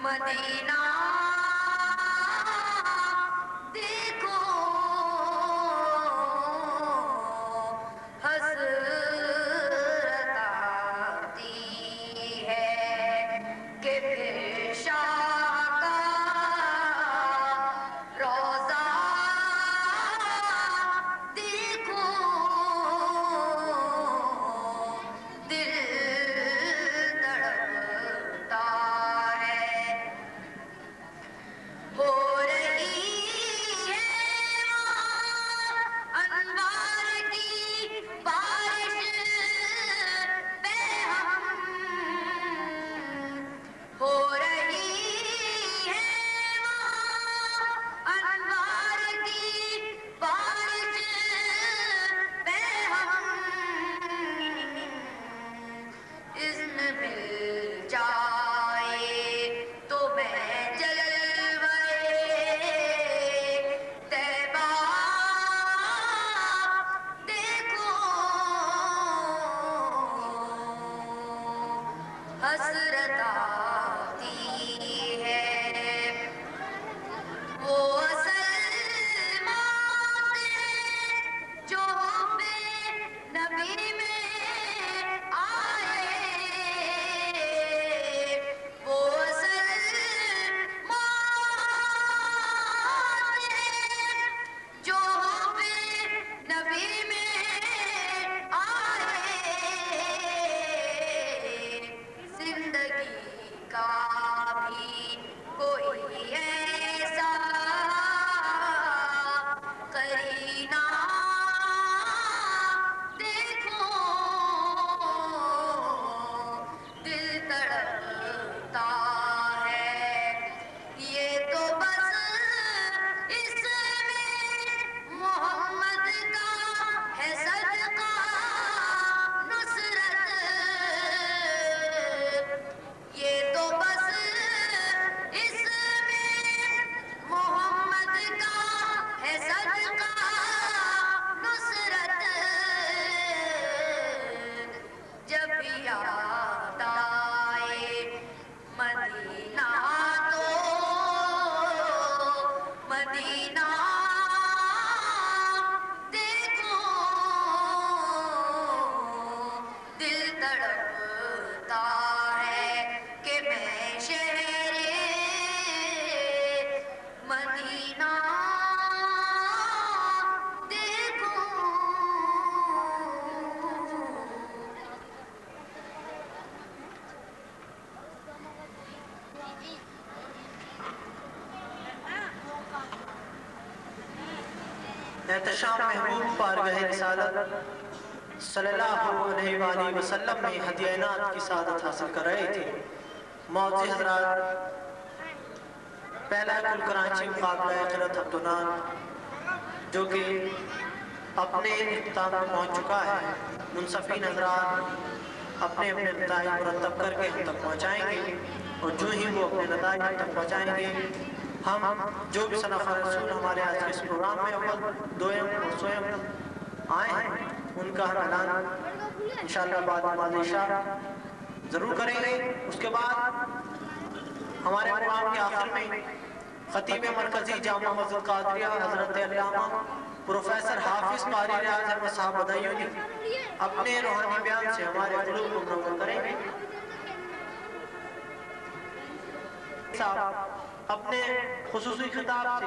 مدینہ دیکھو حسرت آتی ہے کہ پھر شاہ کا روضہ دیکھو دل تڑپتا ہے ہو رہی ہے وہاں انوار کی بارش بے ہم ہو رہی ہے وہاں انوار کی بارش بے ہم اذن مل جائے تو میں جلوے طیبہ دیکھو حسرت آتی ہے وہ اصل موت ہے جو بے نبی میں آئے وہ اصل موت ہے جو بے نبی میں آئے زندگی کا بھی کوئی ایسا قرینہ دیکھو دل تڑپتا ہے یہ تو بس اس میں محمد کا ہے صدقہ نصرت یہ تو بس اس میں محمد کا ہے صدقہ نصرت جب یاد آئے مدینہ تو مدینہ دیکھو دل تڑپتا ہے کہ میں شہر مدینہ دیکھوں احتشام محبوب بارگاہ رسالت صلی اللہ علیہ وآلہ وسلم میں ہدیہ عنایت کی سعادت حاصل کر رہے تھے معزز حضرات پہلا کل کراچی مقابلہ قرۃ عبدالنان جو کہ اپنے اختتام میں پہنچ چکا ہے منصفین حضرات اپنے اپنے نتائج مرتب کر کے ہم تک پہنچائیں گے اور جو ہی وہ اپنے نتائج ہم تک پہنچائیں گے ہم جو بھی صنفہ رسول ہمارے آج کے اس پروگرام میں اول دوئم اور سوئم آئے ہیں ان کا ہم اعلان انشاءاللہ بعد نماز عشاء ضرور کریں گے اس کے بعد ہمارے پروگرام کے آخر میں خطیب مرکزی جامعہ مسجد قادریہ حضرت علامہ پروفیسر حافظ قاری ریاض احمد صاحب بدایونی اپنے روحانی بیان سے ہمارے قلوب کو منور کریں گے صاحب اپنے خصوصی خطاب سے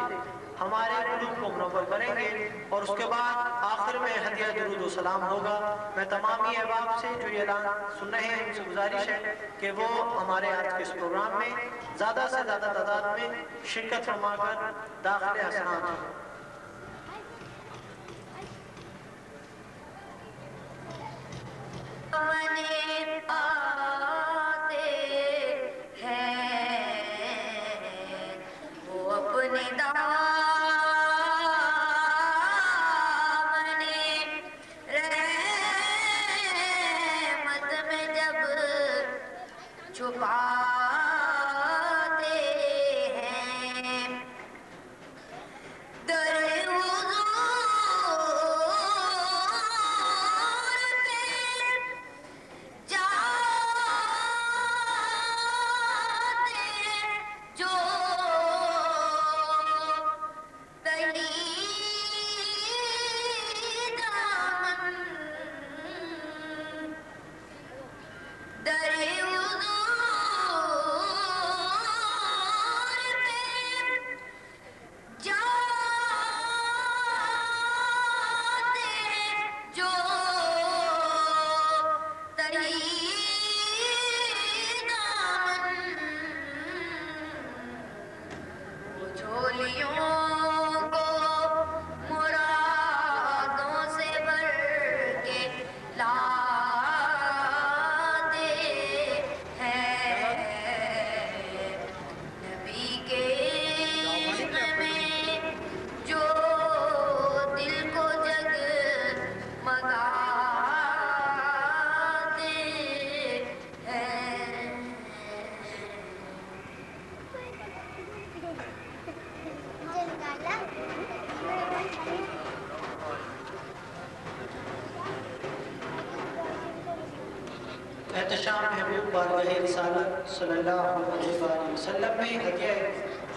ہمارے قلوب کو منور کریں گے اور اس کے بعد آخر میں ہدیہ درود و سلام ہوگا میں تمامی احباب سے جو یہ اعلان سن رہے ہیں ان سے گزارش ہے کہ وہ ہمارے آج کے اس پروگرام میں زیادہ سے زیادہ تعداد میں شرکت فرما کر داخل حسنات ہوں آتے ہیں وہ اپنے دامن رحمت میں جب چھپاتے ہیں در حضور پہ جاتے شام محبوب بارگاہ رسالت صلی اللہ علیہ وآلہ وسلم میں ہدیہ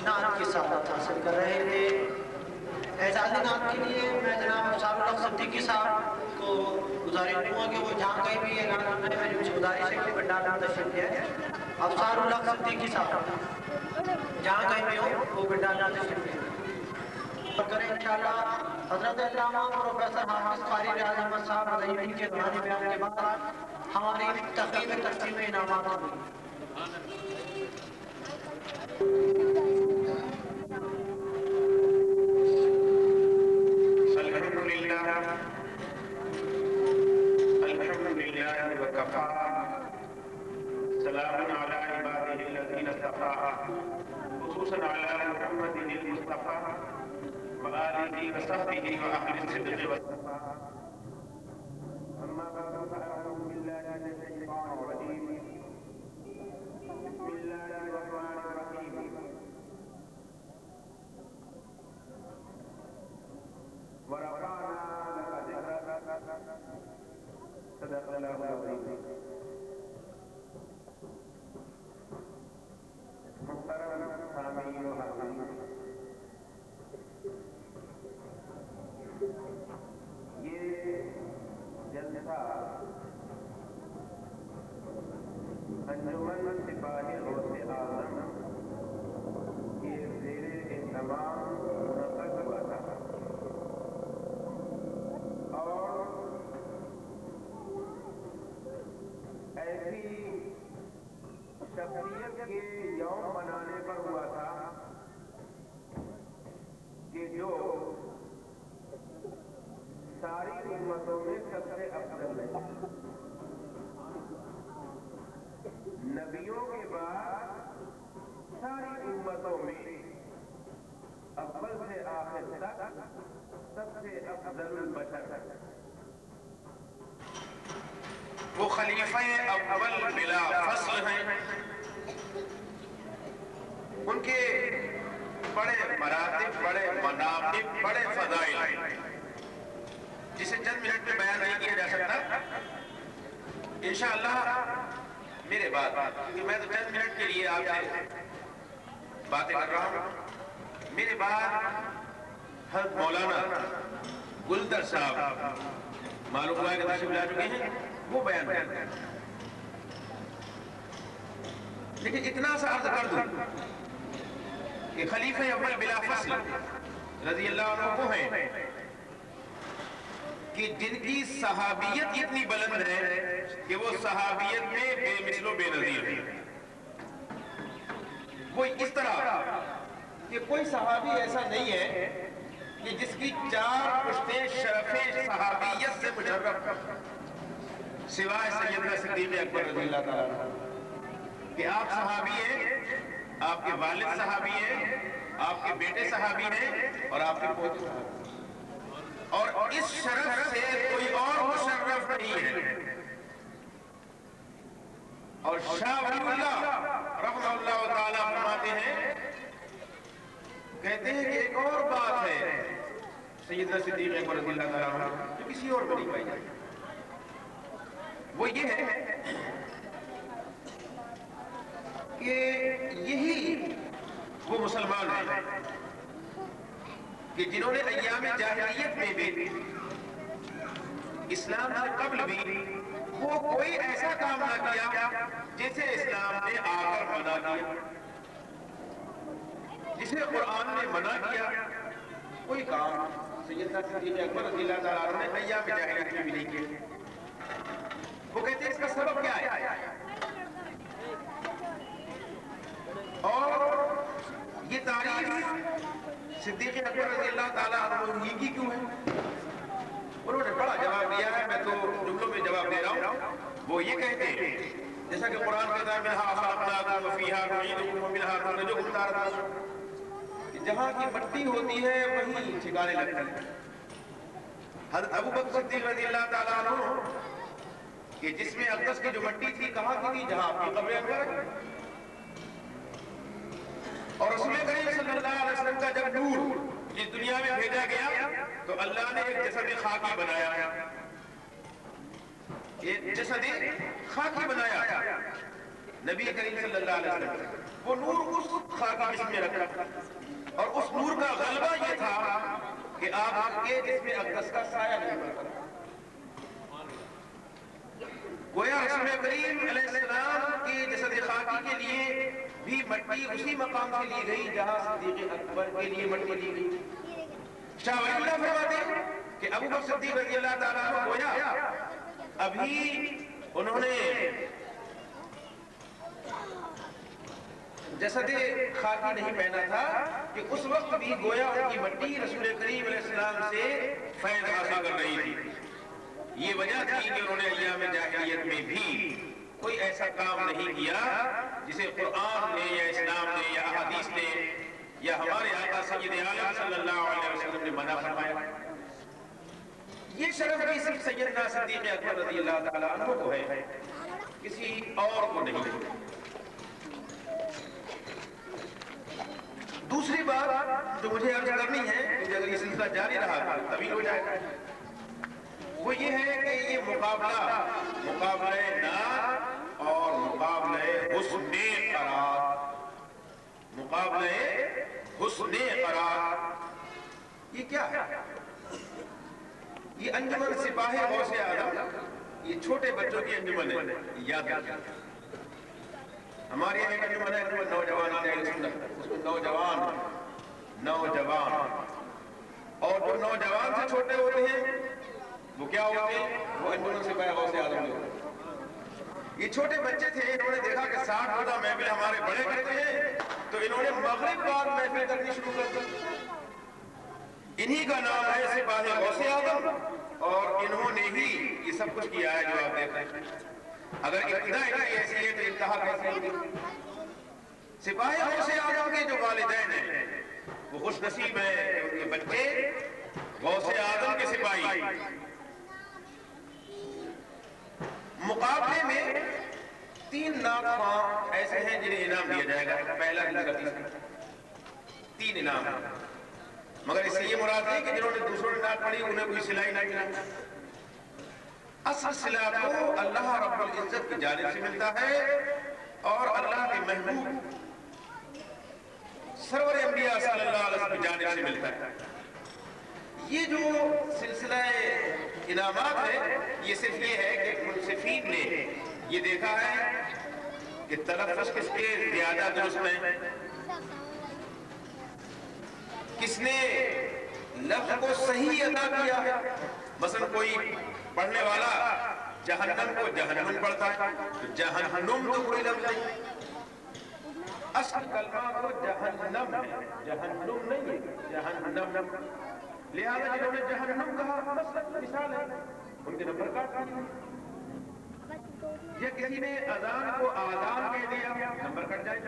نعت کی سعادت حاصل کر رہے تھے۔ اعزاز نعت کے لیے میں جناب افسار الحق صدیقی صاحب کو گزارش دوں گا کہ وہ جہاں کہیں بھی اعلان کرنا ہے، میری گزارش ہے کہ بنڈار میں تشریف لے آئیں۔ افسار الحق صدیقی صاحب جہاں کہیں بھی ہو وہ بنڈار میں تشریف لے آئیں اور کریں انشاءاللہ۔ حضرت علامہ پروفیسر حافظ قاری ریاض احمد صاحب رضی کے روحانی بیان کے بعد ہماری تقسیم انعامات ہوئی۔ الحمدللہ وکفا سلام علی عبادہ الذین اصطفیٰ خصوصاً علی محمد المصطفیٰ وآلہ وصحبہ وأہل الصدق والصفا اما بعد فأعوذ باللہ من الشیطان الرجیم بسم اللہ الرحمن الرحیم ورفعنا لك ذکرک صدق اللہ العظیم۔ محترم سامعین و حاضرین، یہ جلسہ انجمن سپاہی غوث اعظم کے زیر اہتمام منعقد ہوا تھا اور ایسی شخصیت کے یوم منانے پر ہوا تھا کہ جو ساری امتوں میں سب سے افضل ہے۔ نبیوں کے بعد ساری امتوں میں اول سے آخر تک سب سے افضل البشر ہے۔ وہ خلیفہ اول بلا فصل ہیں، ان کے بڑے مراتب، بڑے مناقب، بڑے فضائل ہیں جسے چند منٹ میں بیان نہیں کیا جا سکتا۔ انشاءاللہ میرے بعد، کہ میں تو چند منٹ کے لیے آپ سے باتیں کر رہا ہوں، میرے بعد حضرت مولانا گلدر صاحب معلوم ہوا کہ تشریف لا چکے ہیں، وہ بیان کریں گے۔ لیکن اتنا سا عرض کر دوں کہ خلیفہ اول بلا فصل رضی اللہ عنہ وہ ہیں کہ جن کی صحابیت اتنی بلند ہے کہ وہ صحابیت میں بے مثل و بے نظیر ہے۔ وہ اس طرح کہ کوئی صحابی ایسا نہیں ہے کہ جس کی چار پشتیں شرف صحابیت سے مشرف سوائے سیدنا صدیق اکبر رضی اللہ تعالیٰ عنہ، کہ آپ صحابی ہیں، آپ کے والد صحابی ہیں، آپ کے بیٹے صحابی ہیں اور آپ کے پوتے صحابی ہیں، اور اس شرف سے کوئی اور مشرف نہیں ہے۔ اور شاہ ولی اللہ رحمہ اللہ تعالیٰ فرماتے ہیں، کہتے ہیں کہ ایک اور بات ہے سیدنا صدیق اکبر رضی اللہ تعالیٰ عنہ جو کسی اور میں نہیں پائی جاتی، وہ یہ ہے کہ یہی وہ مسلمان ہیں کہ جنہوں نے ایام جاہلیت میں بھی، اسلام سے قبل بھی، وہ کوئی ایسا کام نہ کیا جسے اسلام نے آ کر منع کیا، جسے قرآن نے منع کیا، کوئی کام سیدنا صدیق اکبر رضی اللہ تعالیٰ عنہ نے ایام جاہلیت میں بھی نہیں کیا۔ وہ کہتے ہیں اس کا سبب کیا ہے؟ اور یہ تعریف صدیق اکبر رضی اللہ تعالیٰ عنہ ہی کی کیوں ہے؟ انہوں نے بڑا جواب دیا ہے، میں تو جملوں میں جواب دے رہا ہوں۔ وہ یہ کہتے ہیں جیسا کہ قرآن کہتا ہے منہا خلقناکم وفیہا نعیدکم ومنہا نخرجکم تارۃ اخرى، کہ جہاں کی مٹی ہوتی ہے وہیں ٹھکانے لگتی ہے۔ حضرت ابوبکر صدیق رضی اللہ تعالیٰ عنہ کہ جس میں اقدس کی جو مٹی تھی کہاں کی تھی؟ جہاں آپ کی قبر انور ہے۔ اور رسول کریم صلی اللہ علیہ وسلم کا جب نور اس دنیا میں بھیجا گیا تو اللہ نے ایک جسد خاکی بنایا ایک جسد خاکی بنایا نبی کریم صلی اللہ علیہ وسلم، وہ نور اس خاکی جسم میں رکھا، اور اس نور کا غلبہ یہ تھا کہ آپ کے جسم اقدس کا سایہ نہیں پڑتا۔ گویا رسول کریم علیہ السلام کے جسد خاکی کے لیے بھی مٹی اسی مقام سے لی گئی جہاں صدیق اکبر کے لیے مٹی لی گئی۔ شاہ ولی اللہ فرماتے ہیں کہ ابو بکر صدیق رضی اللہ تعالیٰ عنہ گویا ابھی انہوں نے جسد خاکی نہیں پہنا تھا کہ اس وقت بھی گویا ان کی مٹی رسول کریم علیہ السلام سے فیض حاصل کر رہی تھی۔ یہ وجہ تھی کہ انہوں نے ایام جاہلیت میں بھی کوئی ایسا کام نہیں کیا جسے قرآن نے یا اسلام نے یا احادیث نے یا ہمارے آقا سید عالم صلی اللہ علیہ وسلم نے منع فرمایا۔ یہ شرف بھی صرف سیدنا صدیق اکبر رضی اللہ تعالیٰ عنہ کو ہے، کسی اور کو نہیں۔ دوسری بات جو مجھے عرض کرنی ہے کہ اگر یہ سلسلہ جاری رہا طویل ہو جائے گا، وہ یہ ہے کہ یہ مقابلہ نعت اور مقابلہ حسن قرار، مقابلہ حسن قرار یہ کیا ہے؟ یہ انجمن سپاہی غوث اعظم، یہ چھوٹے بچوں کی انجمن ہے، یاد رکھیں۔ ہمارے یہاں ایک انجمن ہے نوجوان اہل سنت، اس میں نوجوان اور جو نوجوان سے چھوٹے ہوتے ہیں وہ کیا ہوتے ہیں؟ وہ انجمن سپاہی غوث اعظم ہوتے ہیں۔ یہ چھوٹے بچے تھے، انہوں نے دیکھا کہ 60 روزہ محفل ہمارے بڑے کرتے ہیں، تو انہوں نے مغرب بعد محفل کرنی شروع کر دی۔ انہی کا نام ہے سپاہی غوث اعظم، اور انہوں نے ہی یہ سب کچھ کیا ہے جو آپ دیکھ رہے ہیں۔ اگر ابتدا اتنی ایسی ہے تو انتہا کیسے ہوگی؟ سپاہی غوث اعظم کے جو والدین ہیں وہ خوش نصیب ہیں کہ ان کے بچے غوث اعظم کے سپاہی۔ مقابلے میں 3 نعت خواں ایسے ہیں جنہیں انعام دیا جائے گا، پہلا دوسرا تیسرا، 3 انعام۔ مگر اس سے یہ مراد نہیں کہ جنہوں نے دوسروں نے نعت پڑھی انہیں کوئی صلاحی نہیں ملا۔ اصل صلاح تو اللہ رب العزت کی جانب سے ملتا ہے اور اللہ کے محبوب سرور انبیاء صلی اللہ علیہ وسلم کی جانب سے ملتا ہے۔ یہ جو سلسلہ انعامات ہے یہ صرف یہ ہے کہ منصفین نے یہ دیکھا ہے کہ تلفظ کس کے زیادہ درست ہے، کس نے لفظ کو صحیح ادا کیا ہے۔ مثلا کوئی پڑھنے والا جہنم کو جہنم پڑھتا ہے تو جہنم تو کوئی لفظ نہیں، اصل کلمہ کو جہنم ہے، جہنم نہیں ہے، جہنم۔ لہذا جنہوں نے جہنم کہا مثلا مثال ہے ان کے نمبر کاٹ دیے، یا کسی نے اذان کو آذان کہہ دیا نمبر کٹ جائے،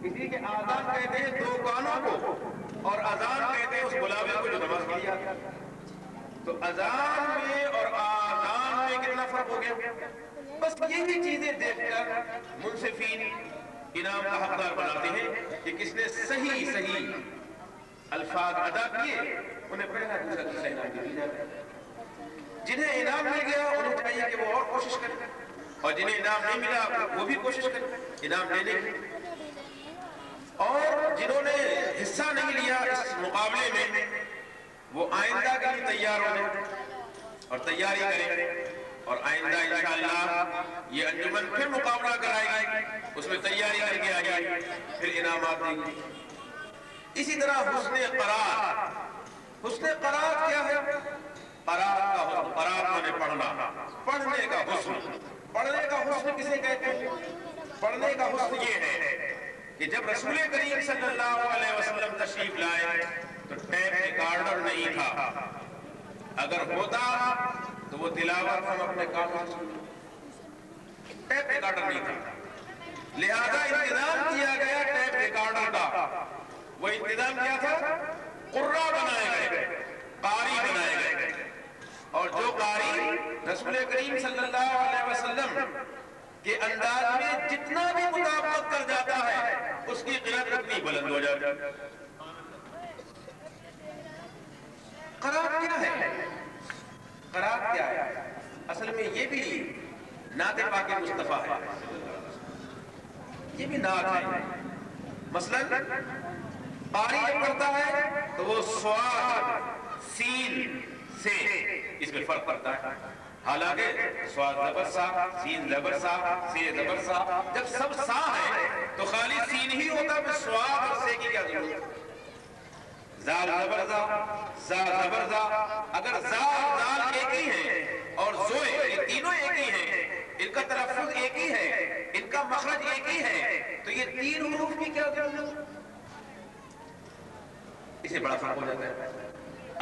کسی کے آذان کہتے ہیں 2 کانوں کو اور اذان کہتے ہیں اس بلاوے کو جو نماز کے لیے آتا ہے۔ تو اذان میں اور آذان میں کتنا فرق ہو گیا؟ بس یہی چیزیں دیکھ کر منصفین انعام کا حقدار بناتے ہیں کہ کس نے صحیح الفاظ ادا کیے انہیں پہلا دوسرا تیسرا انعام دیا جاتا ہے۔ جنہیں انعام مل گیا انہیں چاہیے کہ وہ اور کوشش کریں، اور جنہیں انعام نہیں ملا وہ بھی کوشش کریں انعام لینے کی۔ اور جنہوں نے حصہ نہیں لیا اس مقابلے میں وہ آئندہ کے لیے تیار ہو جائیں اور تیاری کریں، اور آئندہ انشاءاللہ یہ انجمن پھر مقابلہ کرائے گی، اس میں تیاری کر کے آئے گی، پھر انعامات دیں گے۔ اسی طرح حسن قرار، حسن قرار کیا ہے؟ قرار کا حسن، قرار مانے پڑھنا، پڑھنے کا حسن۔ پڑھنے کا حسن کسے کہتے ہیں؟ پڑھنے کا حسن یہ ہے کہ جب رسول کریم صلی اللہ علیہ وسلم تشریف لائے تو ٹیپ ریکارڈر نہیں تھا، اگر ہوتا تو وہ تلاوت ہم اپنے کانوں سے سنتے، ٹیپ ریکارڈر نہیں تھا، لہذا انتظام کیا گیا ٹیپ ریکارڈر کا۔ وہ انتظام کیا تھا؟ قرآ بنائے گئے، قاری بنائے گئے، اور جو قاری رسول کریم صلی اللہ علیہ وسلم کے انداز میں جتنا بھی مطابقت کر جاتا ہے اس کی قرأت اتنی بلند ہو جاتی ہے۔ قرأت کیا ہے؟ قرأت کیا ہے؟ اصل میں یہ بھی نعت پاک مصطفیٰ ہے، یہ بھی نعت ہے. مثلا قاری جب پڑھتا ہے تو وہ سواد سین سے اس میں فرق پڑتا ہے. حالانکہ سواد زبر سا، سین زبر سا، سے زبر سا، جب سب سا ہے تو خالی سین ہی ہوتا ہے، سواد اور سے کی کیا ضرورت ہے؟ زال زبر زا، زا زبر زا. اگر زا اور زال ایک ہی ہیں اور زوئے یہ تینوں ایک ہی ہیں، ان کا تلفظ ایک ہی ہے، ان کا مخرج ایک ہی ہے، تو یہ تین حروف کی کیا ضرورت ہے؟ اسے بڑا فرق ہو جاتا ہے.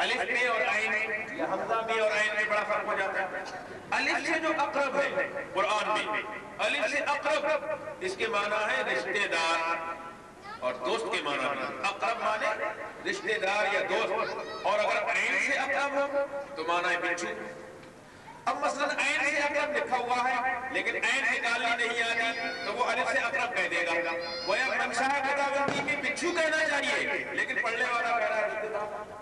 الف میں اور عین میں یا حمزہ میں اور عین میں بڑا فرق ہو جاتا ہے. الف سے جو اقرب ہے قرآن میں، الف سے اقرب اس کے معنی ہے رشتہ دار اور دوست کے معنی میں. اقرب مانے رشتہ دار یا دوست، اور اگر عین سے اقرب ہو تو معنی ہے بچھو. اب مثلا عین سے اقرب لکھا ہوا ہے لیکن عین نکالنی نہیں آتی تو وہ الف سے اقرب کہہ دے گا. گویا منشا خداوندی میں بچھو کہنا چاہیے لیکن پڑھنے والا کہہ رہا ہے رشتہ دار.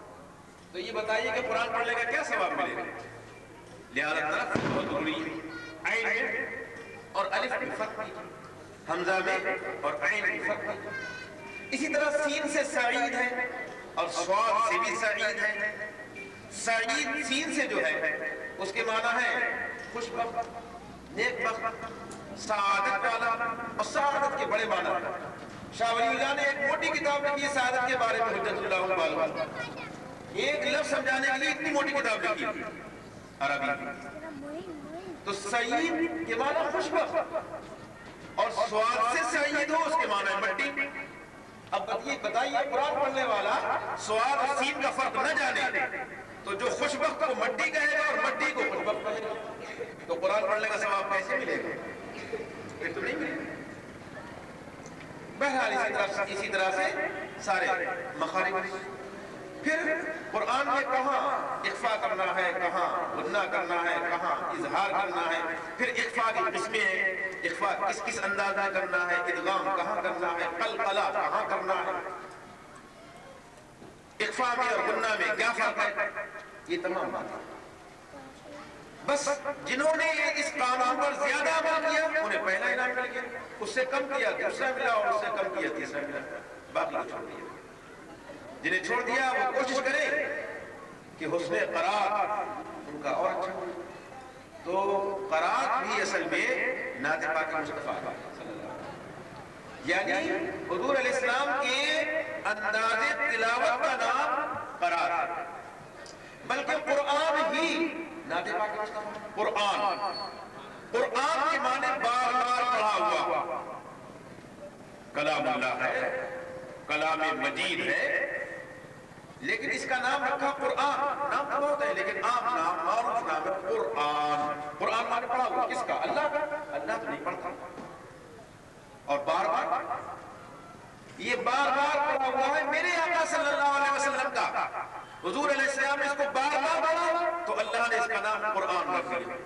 تو یہ بتائیے کہ قرآن پڑھنے کا کیا ثواب ملے گا؟ لہذا طرف بہت ضروری ہے. عین میں اور الف میں فرق کیجیے، حمزہ میں اور عین میں فرق کیجیے. اسی طرح سین سے سعید ہے اور صاد سے بھی سعید ہے. سعید سین سے جو ہے اس کے معنی ہے خوش بخت، نیک بخت، سعادت والا، اور سعادت کے بڑے معنی ہیں. شاہ ولی اللہ نے ایک موٹی کتاب لکھی ہے سعادت کے بارے میں، حجت اللہ البالغ. ایک لفظ سمجھانے کے لیے اتنی موٹی کتاب لکھی عربی. تو سعید کے معنی خوش بخت اور سعاد سے سعید ہو اس کے معنی ہے مٹی. اب بتائیے قرآن پڑھنے والا سعاد اور سین کا فرق نہ جانے تو جو خوش بخت کو مٹی کہے گا اور مٹی کو خوش بخت کہے گا تو قرآن پڑھنے کا ثواب کیسے ملے گا؟ پھر تو نہیں ملے گا. بہرحال اسی طرح سے سارے مخارج. پھر قرآن میں کہاں اخفا کرنا ہے، کہاں غنہ کرنا ہے، کہاں اظہار کرنا ہے. پھر اخفا کی قسمیں ہیں، اخفا کس کس انداز میں کرنا ہے، ادغام کہاں کرنا ہے، قلقلہ کہاں کرنا ہے، اخفا میں اور غنہ میں کیا فرق ہے، یہ تمام باتیں. بس جنہوں نے اس قانون پر زیادہ عمل کیا انہیں پہلا انعام مل گیا، اس سے کم کیا دوسرا ملا، اور اس سے کم کیا تیسرا ملا، باقی کو چھوڑ دیا. جنہیں چھوڑ دیا وہ کوشش کرے کہ حسن قرات ان کا اور اچھا ہو. تو قرات بھی اصل میں نعت پاک مصطفیٰ صلی اللہ علیہ وسلم، یعنی حضور علیہ السلام کے انداز تلاوت کا نام قرات ہے. بلکہ قرآن ہی نعت پاک مصطفیٰ. قرآن کے معنی بار بار پڑھا ہوا کلام اللہ ہے، کلام مجید ہے، لیکن اس کا نام رکھا قرآن. نام تو بہت ہے لیکن عام نام معروف نام ہے قرآن. قرآن معنی پڑھا ہوا کس کا؟ اللہ کا. اللہ تو نہیں پڑھتا. اور بار بار یہ بار بار پڑھا ہوا ہے میرے آقا صلی اللہ علیہ وسلم کا. حضور علیہ السلام نے اس کو بار بار پڑھا تو اللہ نے اس کا نام قرآن رکھ دیا.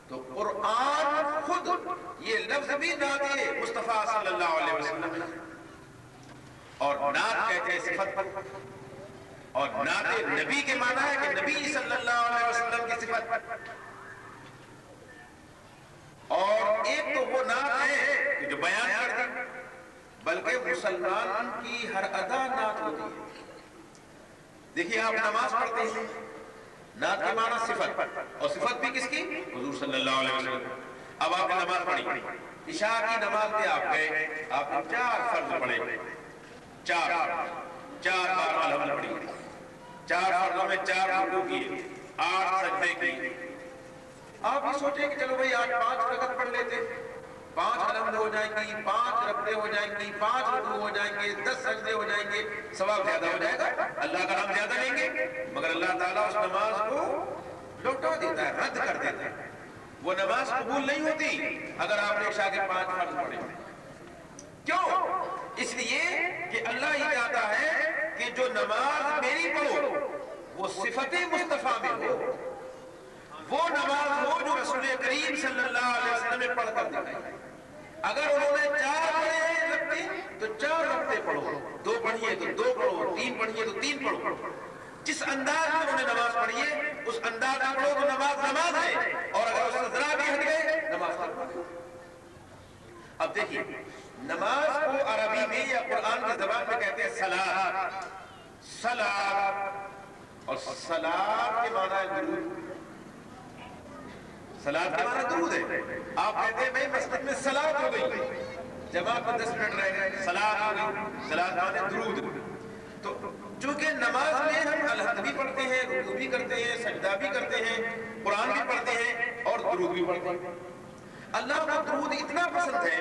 تو قرآن خود یہ لفظ بھی نعت مصطفیٰ صلی اللہ علیہ وسلم ہے. اور نعت کہتے ہیں صفت پر، اور نعت نبی کے معنی ہے کہ نبی صلی اللہ علیہ وسلم کی صفت. اور ایک تو وہ نعت ہے کہ جو بیان کرتی ہے، بلکہ مسلمان کی ہر ادا نعت ہوتی ہے. دیکھیے آپ نماز پڑھتے ہیں، نعت کے معنی صفت، اور صفت بھی کس کی؟ حضور صلی اللہ علیہ وسلم. اب آپ نے نماز پڑھی، عشاء کی نماز میں آپ گئے، آپ نے 4 فرض پڑھے، 4 بار الحمد پڑھی، 4 فرضوں میں 4 رکوع کیے، 8 سجدے کیے. آپ یہ سوچیں کہ چلو بھائی آج 5 رکعت پڑھ لیتے، 5 الحمد ہو جائیں گی، 5 رکعتیں ہو جائیں گی، 5 رکوع ہو جائیں گے، 10 سجدے ہو جائیں گے، ثواب زیادہ ہو جائے گا، اللہ کا نام زیادہ لیں گے. مگر اللہ تعالیٰ اس نماز کو لوٹا دیتا ہے، رد کر دیتا ہے. وہ نماز قبول نہیں ہوتی اگر آپ نے عشاء کے 5 فرض پڑھے. کیوں؟ اس لیے کہ اللہ یہ چاہتا ہے کہ جو نماز میری پڑھو وہ صفت مصطفیٰ میں ہو، وہ نماز ہو جو رسول کریم صلی اللہ علیہ وسلم نے پڑھ کر دکھائی. اگر انہوں نے 4 پڑھے ہیں رکعتیں تو 4 رکعتیں پڑھو، 2 پڑھیے تو 2 پڑھو، 3 پڑھیے تو 3 پڑھو. جس انداز میں انہوں نے نماز پڑھی ہے اس انداز میں پڑھو تو نماز نماز ہے، اور اگر اس سے ذرا بھی ہٹ گئے نماز خراب ہے۔ اب دیکھیے نماز کو عربی میں یا قرآن کی زبان میں کہتے ہیں صلاۃ، صلاۃ، اور صلاۃ کے معنی ہے درود، صلاۃ کے معنی درود ہے۔ آپ کہتے ہیں بھائی مسجد میں صلاۃ ہو گئی، جماعت میں 10 منٹ رہ گئے، صلاۃ ہو گئی، صلاۃ معنی درود۔ تو چونکہ نماز میں ہم الحمد بھی پڑھتے ہیں، رکوع بھی کرتے ہیں، سجدہ بھی کرتے ہیں، قرآن بھی پڑھتے ہیں اور درود بھی پڑھتے ہیں۔ اللہ کو درود اتنا پسند ہے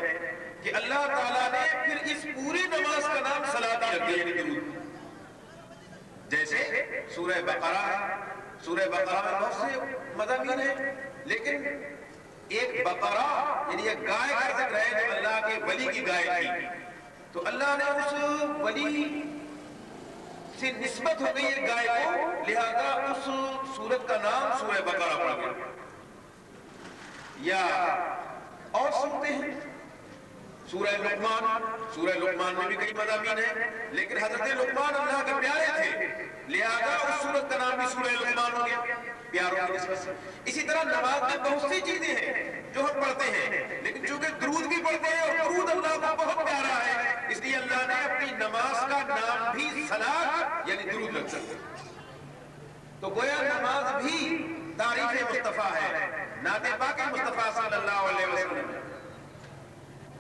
کہ اللہ تعالیٰ نے پھر اس پوری نماز کا نام صلاۃ ہی رکھ دیا، یعنی درود۔ جیسے سورہ بقرہ ہے، سورہ بقرہ میں بہت سے مضامین ہیں، لیکن ایک بقرہ یعنی ایک گائے کا ذکر ہے جو اللہ کے ولی کی گائے تھی، تو اللہ نے اس ولی سے نسبت ہو گئی ایک گائے کو، لہذا اس سورت کا نام سورہ بقرہ پڑا گیا۔ یا اور سنتے ہیں سورہ لقمان، سورہ لقمان میں بھی کئی مضامین ہیں، لیکن حضرت لقمان اللہ کے پیارے تھے لہذا اس سورت کا نام بھی سورہ لقمان ہو گیا، پیاروں کی نسبت سے۔ اسی طرح نماز میں بہت سی چیزیں ہیں جو ہم پڑھتے ہیں، لیکن چونکہ درود بھی پڑھتے ہیں اور درود اللہ کا بہت پیارا ہے، اس لیے اللہ نے اپنی نماز کا نام بھی صلاۃ یعنی درود رکھ دیا۔ تو گویا نماز بھی تعریف مصطفیٰ ہے، نعت پاک مصطفیٰ صلی اللہ علیہ وسلم۔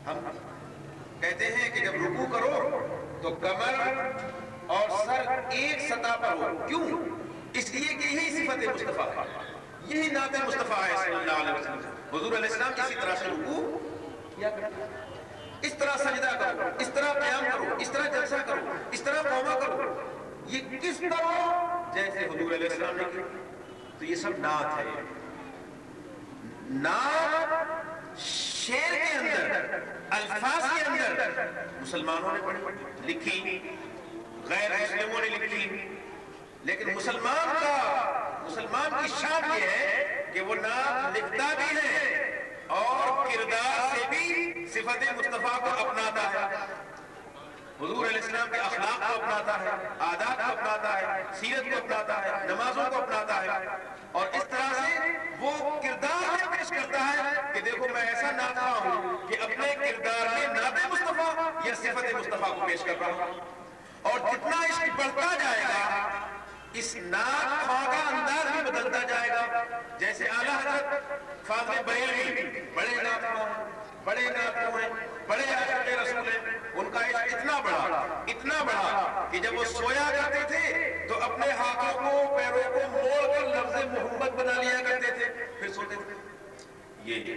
ہم کہتے ہیں کہ جب رکوع کرو تو کمر اور سر ایک سطح پر ہو، کیوں؟ اس لیے کہ یہی صفت مصطفیٰ ہے، یہی نعت مصطفیٰ ہے صلی اللہ علیہ وسلم۔ حضور علیہ السلام اسی طرح سے رکوع کیا کرتے ہیں، اس طرح سجدہ کرو، اس طرح قیام کرو، اس طرح جلسہ کرو، اس طرح قوما کرو، یہ کس طرح جیسے حضور علیہ السلام نے کیا۔ تو یہ سب نعت ہے۔ نعت شعر کے اندر، الفاظ کے اندر مسلمانوں نے پڑھی، لکھی، غیر مسلموں نے لکھی، لیکن مسلمان کی شان یہ ہے کہ وہ نعت لکھتا بھی ہے اور کردار سے بھی صفت مصطفیٰ کو اپناتا ہے، حضور علیہ السلام کے اخلاق کو اپناتا ہے، عادات کو اپناتا ہے، سیرت کو اپناتا ہے، نمازوں کو اپناتا ہے، اور اس طرح سے وہ کردار میں پیش کرتا ہے کہ دیکھو میں ایسا نعت خواہ ہوں کہ اپنے کردار میں نعت مصطفیٰ یا صفت مصطفیٰ کو پیش کر رہا ہوں۔ اور جتنا عشق بڑھتا جائے گا اس نعت خواہ کا انداز بھی بدلتا جائے گا۔ جیسے اعلیٰ حضرت فاضل بریلوی بڑے نعت خواہ ہیں، بڑے نعت خواہ ہیں، بڑے عاشق رسول ہیں، ان کا عشق اتنا بڑھا کہ جب وہ سویا کرتے تھے تو اپنے ہاتھوں کو پیروں کو موڑ کر لفظ محمد بنا لیا کرتے تھے، پھر سوتے تھے۔ یہ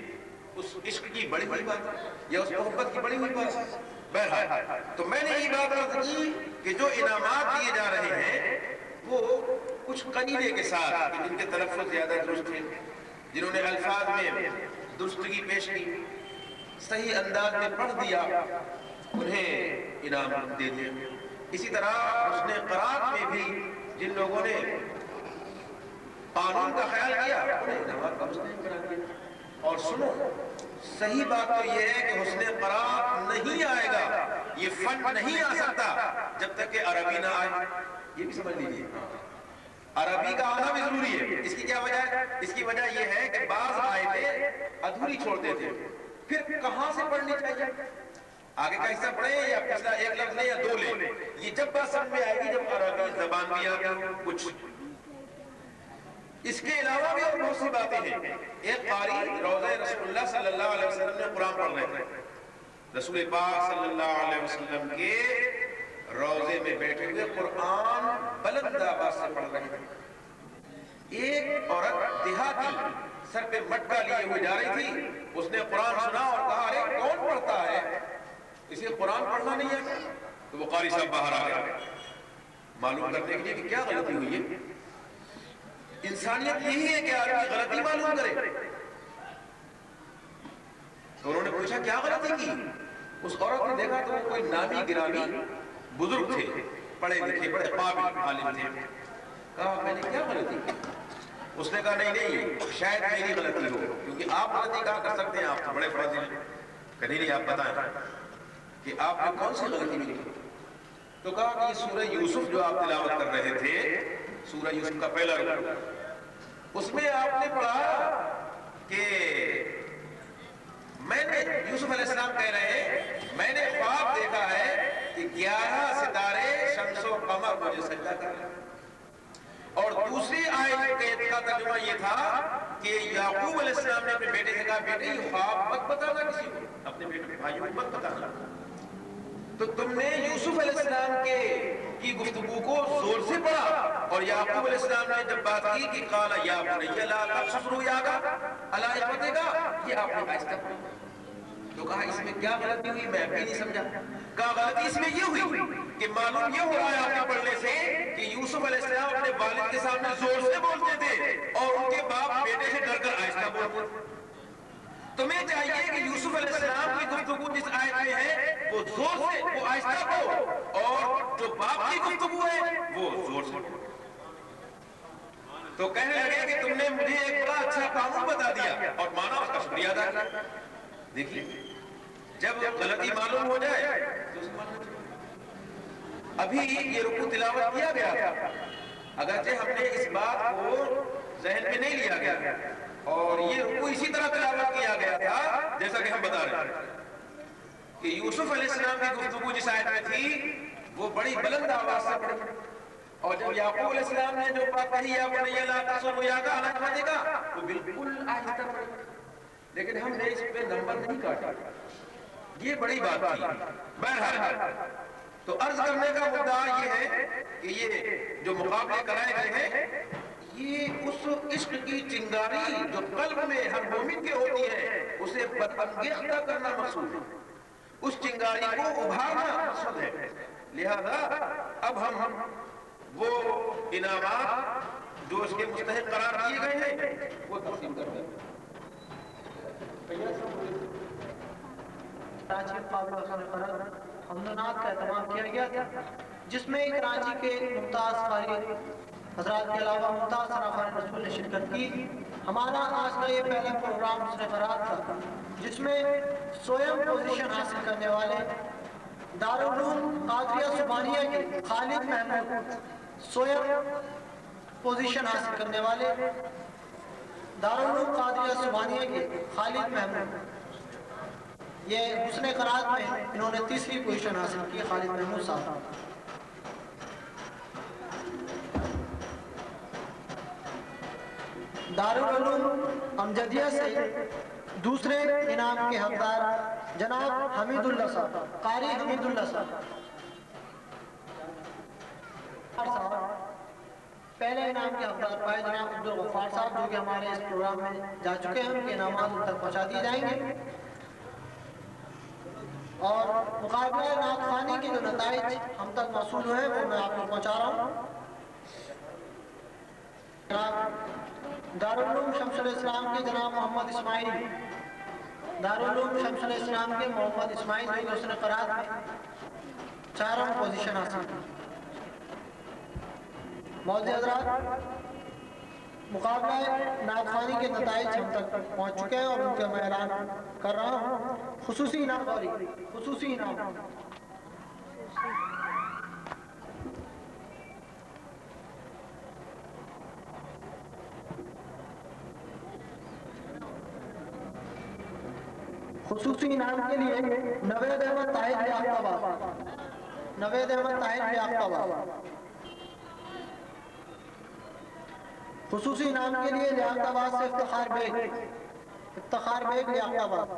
اس عشق کی بڑی ہوئی بات یا اس محبت کی بڑی ہوئی بات۔ بہرحال تو میں نے یہ بات عرض کی کہ جو انعامات دیے جا رہے ہیں وہ کچھ قنینے کے ساتھ، جن کے تلفظ زیادہ درست ہیں، جنہوں نے الفاظ میں درستگی پیش کی، صحیح انداز میں پڑھ دیا، انہیں انعام دے دیا۔ اسی طرح حسن قرات میں بھی جن لوگوں نے قانون کا خیال کیا انہیں انعامات کا مستحق قرار دیا۔ اور سنو، صحیح بات تو یہ ہے کہ حسن قرات نہیں آئے گا، یہ فن نہیں آ سکتا جب تک کہ عربی نہ آئے، یہ بھی سمجھ لیجیے۔ عربی کا آنا بھی ضروری ہے۔ اس کی کیا وجہ ہے؟ اس کی وجہ یہ ہے کہ بعض آیتیں ادھوری چھوڑتے تھے، پھر کہاں سے پڑھنی چاہیے؟ آگے کا حصہ پڑھیں یا پچھلا ایک لفظ لیں یا دو لیں، یہ جب بات سمجھ میں آئے گی جب عربی زبان بھی آ گئی کچھ۔ اس کے علاوہ بھی اور بہت سی باتیں ہیں۔ ایک قاری روضہ رسول اللہ صلی اللہ علیہ وسلم نے قرآن پڑھ رہے تھے، رسول پاک صلی اللہ علیہ وسلم کے روضے میں بیٹھے ہوئے قرآن بلند آواز سے پڑھ رہے تھے۔ ایک عورت دیہاتی سر پہ مٹکا لیے ہوئے جا رہی تھی، اس نے قرآن سنا اور کہا ارے کون پڑھتا ہے، اسے قرآن پڑھنا نہیں ہے؟ تو وہ قاری صاحب باہر آ گئے معلوم کرنے کے لیے کہ کیا غلطی ہوئی ہے۔ انسانیت یہی ہے کہ آدمی غلطی معلوم کرے۔ تو انہوں نے پوچھا کیا غلطی کی؟ اس عورت نے دیکھا تو وہ کوئی نامی گرامی بزرگ تھے، پڑھے لکھے بڑے قابل عالم تھے۔ کہا میں نے کیا غلطی کی؟ اس نے کہا نہیں شاید میری غلطی ہو، کیونکہ آپ غلطی کہاں کر سکتے ہیں، آپ تو بڑے فاضل ہیں۔ کہ نہیں آپ بتائیں کہ آپ نے کون سی غلطی کی؟ تو کہا کہ یہ سورہ یوسف جو آپ تلاوت کر رہے تھے سورہ یوسف کا پہلا رکوع، اس میں آپ نے پڑھا کہ میں نے، یوسف علیہ السلام کہہ رہے ہیں میں نے خواب دیکھا ہے کہ 11 ستارے شمس و قمر مجھے سجدہ کر رہے ہیں. اور دوسری آیت کا ترجمہ یہ تھا کہ یعقوب علیہ السلام نے اپنے بیٹے سے کہا بیٹے یہ خواب مت بتانا کسی کو، اپنے بیٹے بھائیوں کو مت بتانا. تو تم نے یوسف علیہ السلام کی گفتگو کو زور سے پڑھا، اور یعقوب علیہ السلام نے جب بات کی کہ قال یا بنی لا تقصص رؤیاک علی اخوتک، یہ آپ نے آہستہ پڑھا. تو کہا اس میں کیا غلطی ہوئی، میں بھی نہیں سمجھا. کہا غلطی اس میں یہ ہوئی کہ معلوم یہ ہو رہا ہے آپ کے پڑھنے سے کہ یوسف علیہ السلام اپنے والد کے سامنے زور سے بولتے تھے اور ان کے باپ بیٹے سے ڈر کر آہستہ بولتے تھے. تمہیں چاہیے کہ یوسف علیہ السلام کی گفتگو جس آیت میں ہے وہ زور سے، وہ آہستہ کو، اور جو باپ کی گفتگو ہے وہ زور سے. تو کہنے لگے کہ تم نے مجھے ایک بڑا اچھا قانون بتا دیا اور مانا اس کا شکریہ ادا کیا. دیکھیے جب غلطی معلوم ہو جائے تو اس کو ماننا چاہیے. ابھی یہ رکوع تلاوت کیا گیا تھا، اگرچہ ہم نے اس بات کو ذہن میں نہیں لیا گیا، اور یہ رکوع اسی طرح تلاوت کیا گیا تھا جیسا کہ ہم بتا رہے ہیں کہ یوسف علیہ السلام کی گفتگو جس آیت میں تھی وہ بڑی بلند آواز سے پڑھی، اور جب یعقوب علیہ السلام نے جو بات کہی یا بنی لا تقصص رؤیاک علی اخوتک وہ بالکل آہستہ پڑھی. لیکن ہم نے اس پہ نمبر نہیں کاٹا، یہ بڑی بات تھی. بہرحال تو عرض کرنے کا مدعا یہ ہے کہ یہ جو مقابلے کرائے گئے ہیں یہ اس عشق کی چنگاری جو قلب میں ہر مومن کے ہوتی ہے اسے برانگیختہ کرنا مقصود ہے، اس چنگاری کو ابھارنا مقصود ہے. لہذا اب ہم وہ انعامات جو اس کے مستحق قرار دیے گئے ہیں وہ تقسیم کرتے ہیں. کراچی مقابلہ فرد حمدنات کا اہتمام کیا گیا تھا، جس میں کراچی کے ممتاز قاری حضرات کے علاوہ ممتاز صرافان رسول نے شرکت کی. ہمارا آج کا یہ پہلا پروگرام حسن فرات تھا جس میں سوئم پوزیشن حاصل کرنے والے دارالعلوم قادریہ سبحانیہ کے خالد محمود، سوئم پوزیشن حاصل کرنے والے دارالعلوم قادریہ سبحانیہ کے خالد محمود، یہ حسن قرات میں انہوں نے تیسری پوزیشن حاصل کی. خالد محمود صاحب دارالعلوم امجدیہ سے دوسرے انعام کے حقدار جناب حمید اللہ صاحب، قاری حمید اللہ صاحب. پہلے انعام کے حقدار پائے جناب عبدالغفار صاحب، جو کہ ہمارے اس پروگرام میں جا چکے ہیں، ان کے انعامات ان تک پہنچا دیے جائیں گے. اور مقابلہ نعت خوانی کے جو نتائج ہم تک موصول ہوئے وہ میں آپ کو پہنچا رہا ہوں. جناب دارالعلوم شمس الاسلام کے جناب محمد اسماعیل، دارالعلوم شمس الاسلام کے محمد اسماعیل جو کہ حسن قرات میں 4واں پوزیشن حاصل کی. معزز حضرات مقابلہ نعت خوانی کے نتائج ہم تک پہنچ چکے ہیں اور ان کا میں اعلان کر رہا ہوں. خصوصی انعام خصوصی انعام خصوصی انعام کے لیے نوید احمد طاہر یافتہ آباد، نوید احمد طاہر یافتہ آباد. خصوصی انعام کے لیے لیاقت آباد سے افتخار بیگ لیاقت آباد.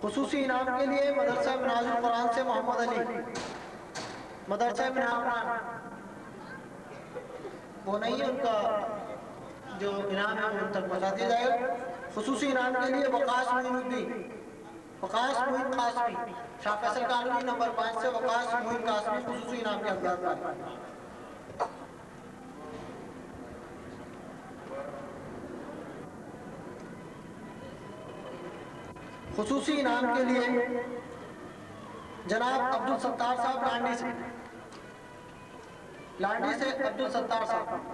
خصوصی انعام کے لیے مدرسہ مناظر القرآن سے محمد علی، مدرسہ مناظر القرآن وہ نہیں ہے، ان کا جو انعام ہے ان تک پہنچا دیا جائے گا. خصوصی انعام کے لیے وقاص معین الدین، وقاص معین قاسمی، شاہ فیصل کالونی نمبر 5 سے وقاص معین قاسمی خصوصی انعام کے حقدار. خصوصی انعام کے لیے جناب عبدالستار صاحب لانڈی سے عبدالستار صاحب.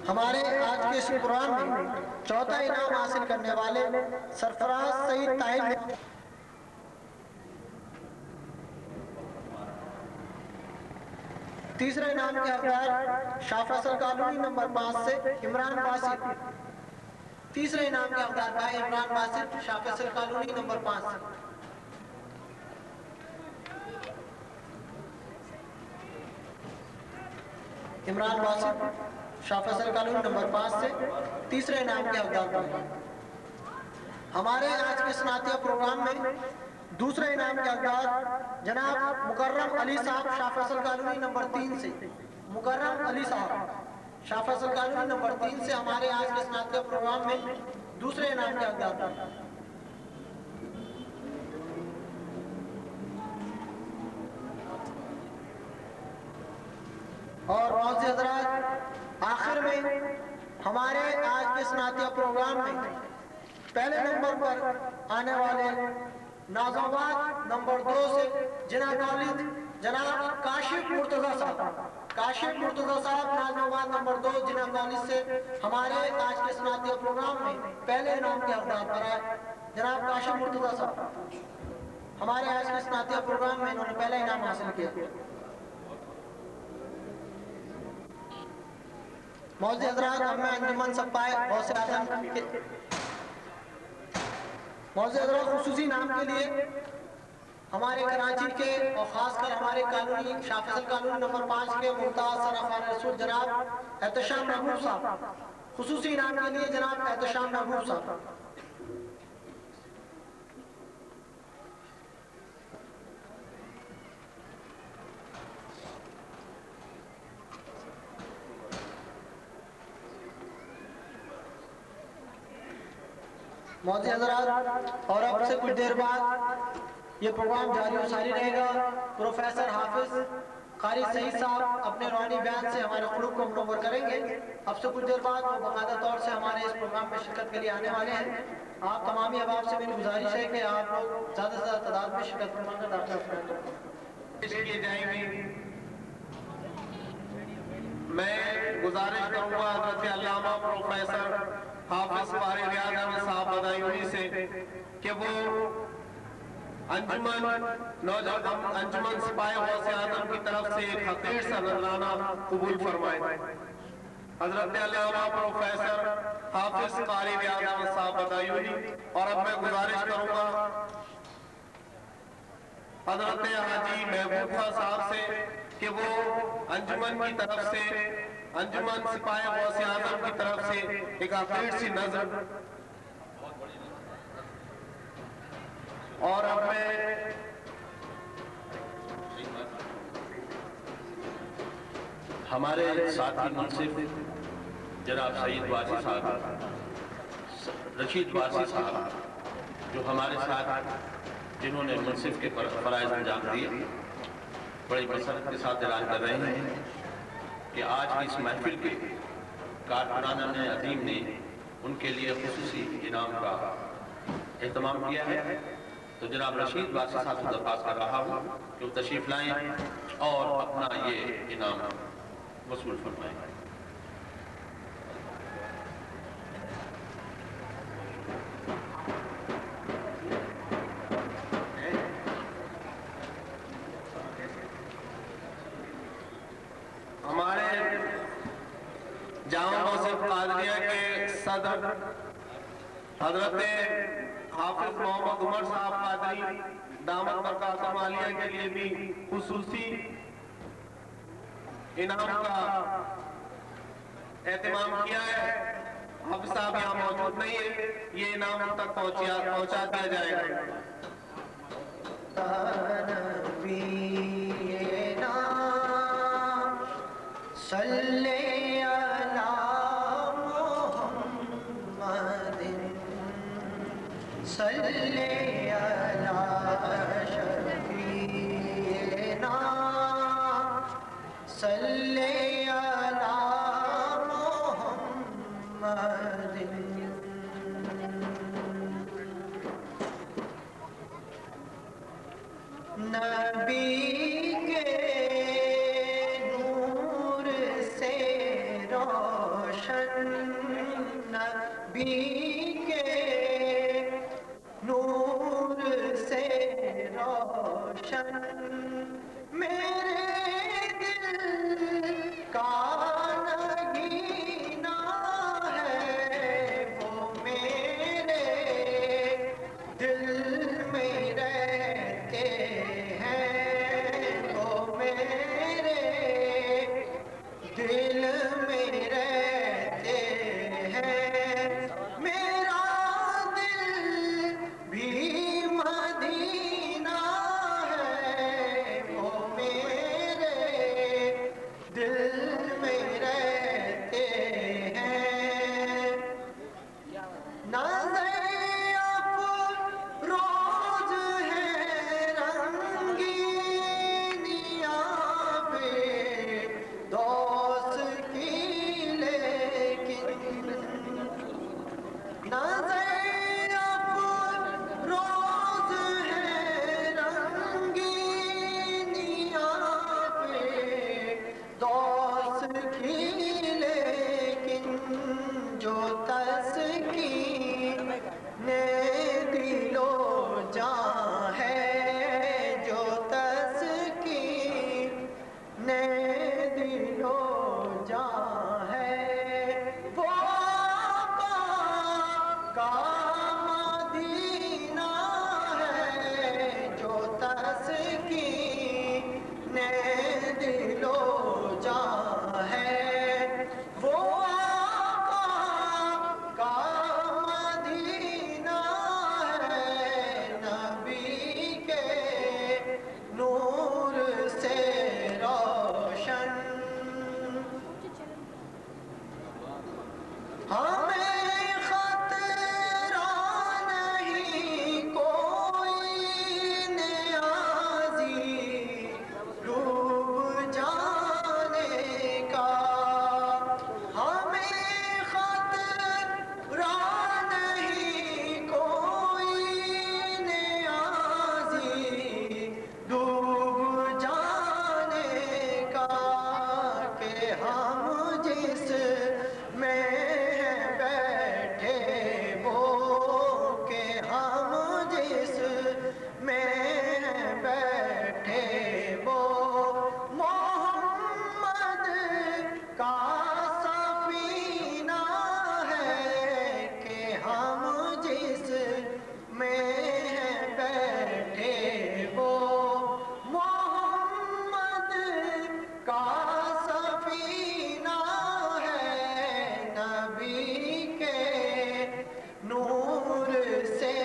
ہمارے آج کے اس پروگرام میں چوتھا انعام حاصل کرنے والے سرفراز سعید طاہر، تیسرا انعام کے حقدار شاہ فیصل کالونی نمبر 5 سے عمران باسط، تیسرے انعام کے حقدار بھائی عمران باسط شاہ فیصل کالونی نمبر 5 سے۔ عمران باسط شاہ فیصل کالونی نمبر 5 سے تیسرے انعام کے حقدار بھائی۔ ہمارے آج کے سناتیہ پروگرام میں دوسرے انعام کے حقدار جناب مکرم علی صاحب شاہ فیصل کالونی نمبر 3 سے، مکرم علی صاحب شاہ فیصل کالونی نمبر 3 سے ہمارے آج کے سناتیہ پروگرام میں دوسرے انعام کے حقدار۔ اور بہت سے حضرات، آخر میں ہمارے آج کے سناتیہ پروگرام میں پہلے نمبر پر آنے والے نازم آباد نمبر 2 سے جناب کاشف مرتضیٰ صاحب، کاشف مرتضیٰ صاحب نازم آباد نمبر 2 جنہ کالج سے ہمارے آج کے سناتیہ پروگرام میں پہلے انعام کے حقدار پر آئے۔ جناب کاشف مرتضیٰ صاحب ہمارے آج کے سناتیہ پروگرام میں انہوں نے پہلا انعام حاصل کیا۔ معزز حضرات، اب میں انجمن سپائے غوث اعظم کے معزز حضرات خصوصی نام کے لیے ہمارے کراچی کے اور خاص کر ہمارے کالونی شاہ فیصل کالونی نمبر 5 کے ممتاز سرافان رسول جناب احتشام محبوب صاحب، خصوصی انعام کے لیے جناب احتشام محبوب صاحب۔ معزز حضرات، اور اب سے کچھ دیر بعد یہ پروگرام جاری و ساری رہے گا۔ پروفیسر حافظ قاری سعید صاحب اپنے روحانی بیان سے ہمارے قلوب کو منور کریں گے۔ اب سے کچھ دیر بعد وہ باقاعدہ طور سے ہمارے اس پروگرام میں شرکت کے لیے آنے والے ہیں۔ آپ تمامی احباب سے میری گزارش ہے کہ آپ لوگ زیادہ سے زیادہ تعداد میں شرکت فرما کر داخلہ کی جائیں گی۔ میں گزارش کروں گا حضرت علامہ پروفیسر حافظ قاری ریاض احمد صاحب بدایونی سے کہ وہ انجمن سپاہی غوث اعظم کی طرف سے ایک حقیر سا نذرانہ قبول فرمائے۔ حضرت علامہ پروفیسر حافظ قاری ریاض احمد صاحب بدایونی۔ اور اب میں گزارش کروں گا حضرت حاجی محبوب خان صاحب سے کہ وہ انجمن کی طرف سے، انجمن سپاہی غوث اعظم کی طرف سے ایک حقیر سی نظر۔ اور اب میں ہمارے ساتھی منصف جناب سعید واسی صاحب، رشید واسی صاحب جو ہمارے ساتھ جنہوں نے منصف کے فرائض انجام دیے، بڑی مسرت کے ساتھ اعلان کر رہے ہیں کہ آج کی اس محفل کے کارکنان عظیم نے ان کے لیے خصوصی انعام کا اہتمام کیا ہے۔ تو جناب رشید واسی صاحب سے درخواست کر رہا ہوں کہ وہ تشریف لائیں اور اپنا یہ انعام وصول فرمائیں۔ ہمارے جامع مسجد قادریہ کے صدر حضرت حافظ محمد عمر صاحب قادری دامت برکاتہم عالیہ کے لیے بھی خصوصی انعام کا اہتمام کیا ہے۔ حافظ صاحب یہاں موجود نہیں ہے، یہ انعام ان تک پہنچا دیا جائے گا۔ صلی علی محمد صلی علی شفیعنا صلی علی محمد۔ نبی کے نور سے روشن نبی کے نور سے روشن میرے دل کا نگینا ہے، وہ میرے دل میں رہتے ہیں، وہ میرے دل میں رہتے ہیں، میرا دل بھی مدینہ ہے، وہ میرے دل میں رہتے ہیں، نظر افروز ہے رنگینیاں پہ دوست کی، لیکن نظر افروز ہے رنگینیاں پہ دوست کی، لیکن جو تسکین دل و جاں ہے، جو تسکین دل و جاں ہے، وہ آقا کا مدینہ ہے، جو تسکین دل و جاں ہے، وہ آقا کا مدینہ ہے، نبی کے نور سے روشن ہمیں خطرہ نہیں کوئی نیازی ڈوب جانے کا، ہمیں خطرہ نہیں کوئی نیازی ڈوب جانے کا، کہ ہم جس میں بیٹھے وہ، کہ ہم جس میں بیٹھے وہ محمد کا سفینہ ہے، کہ ہم جس میں بیٹھے وہ محمد کا سفینہ ہے، نبی کے نور سے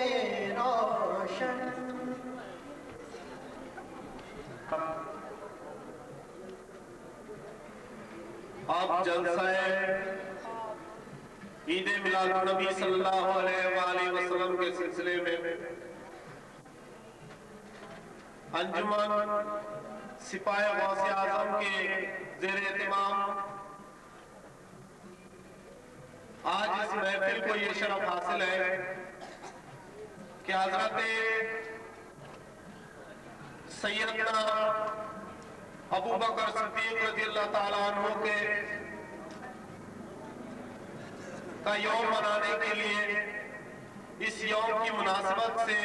روشن آپ جلسہ عید میلاد النبی صلی اللہ علیہ وآلہ وسلم کے سلسلے میں انجمن سپاہی غوث اعظم کے زیر اہتمام آج اس محفل کو یہ شرف حاصل ہے کہ حضرت سیدنا ابو بکر صدیق رضی اللہ تعالیٰ عنہ کے کا یوم منانے کے لیے اس یوم کی مناسبت سے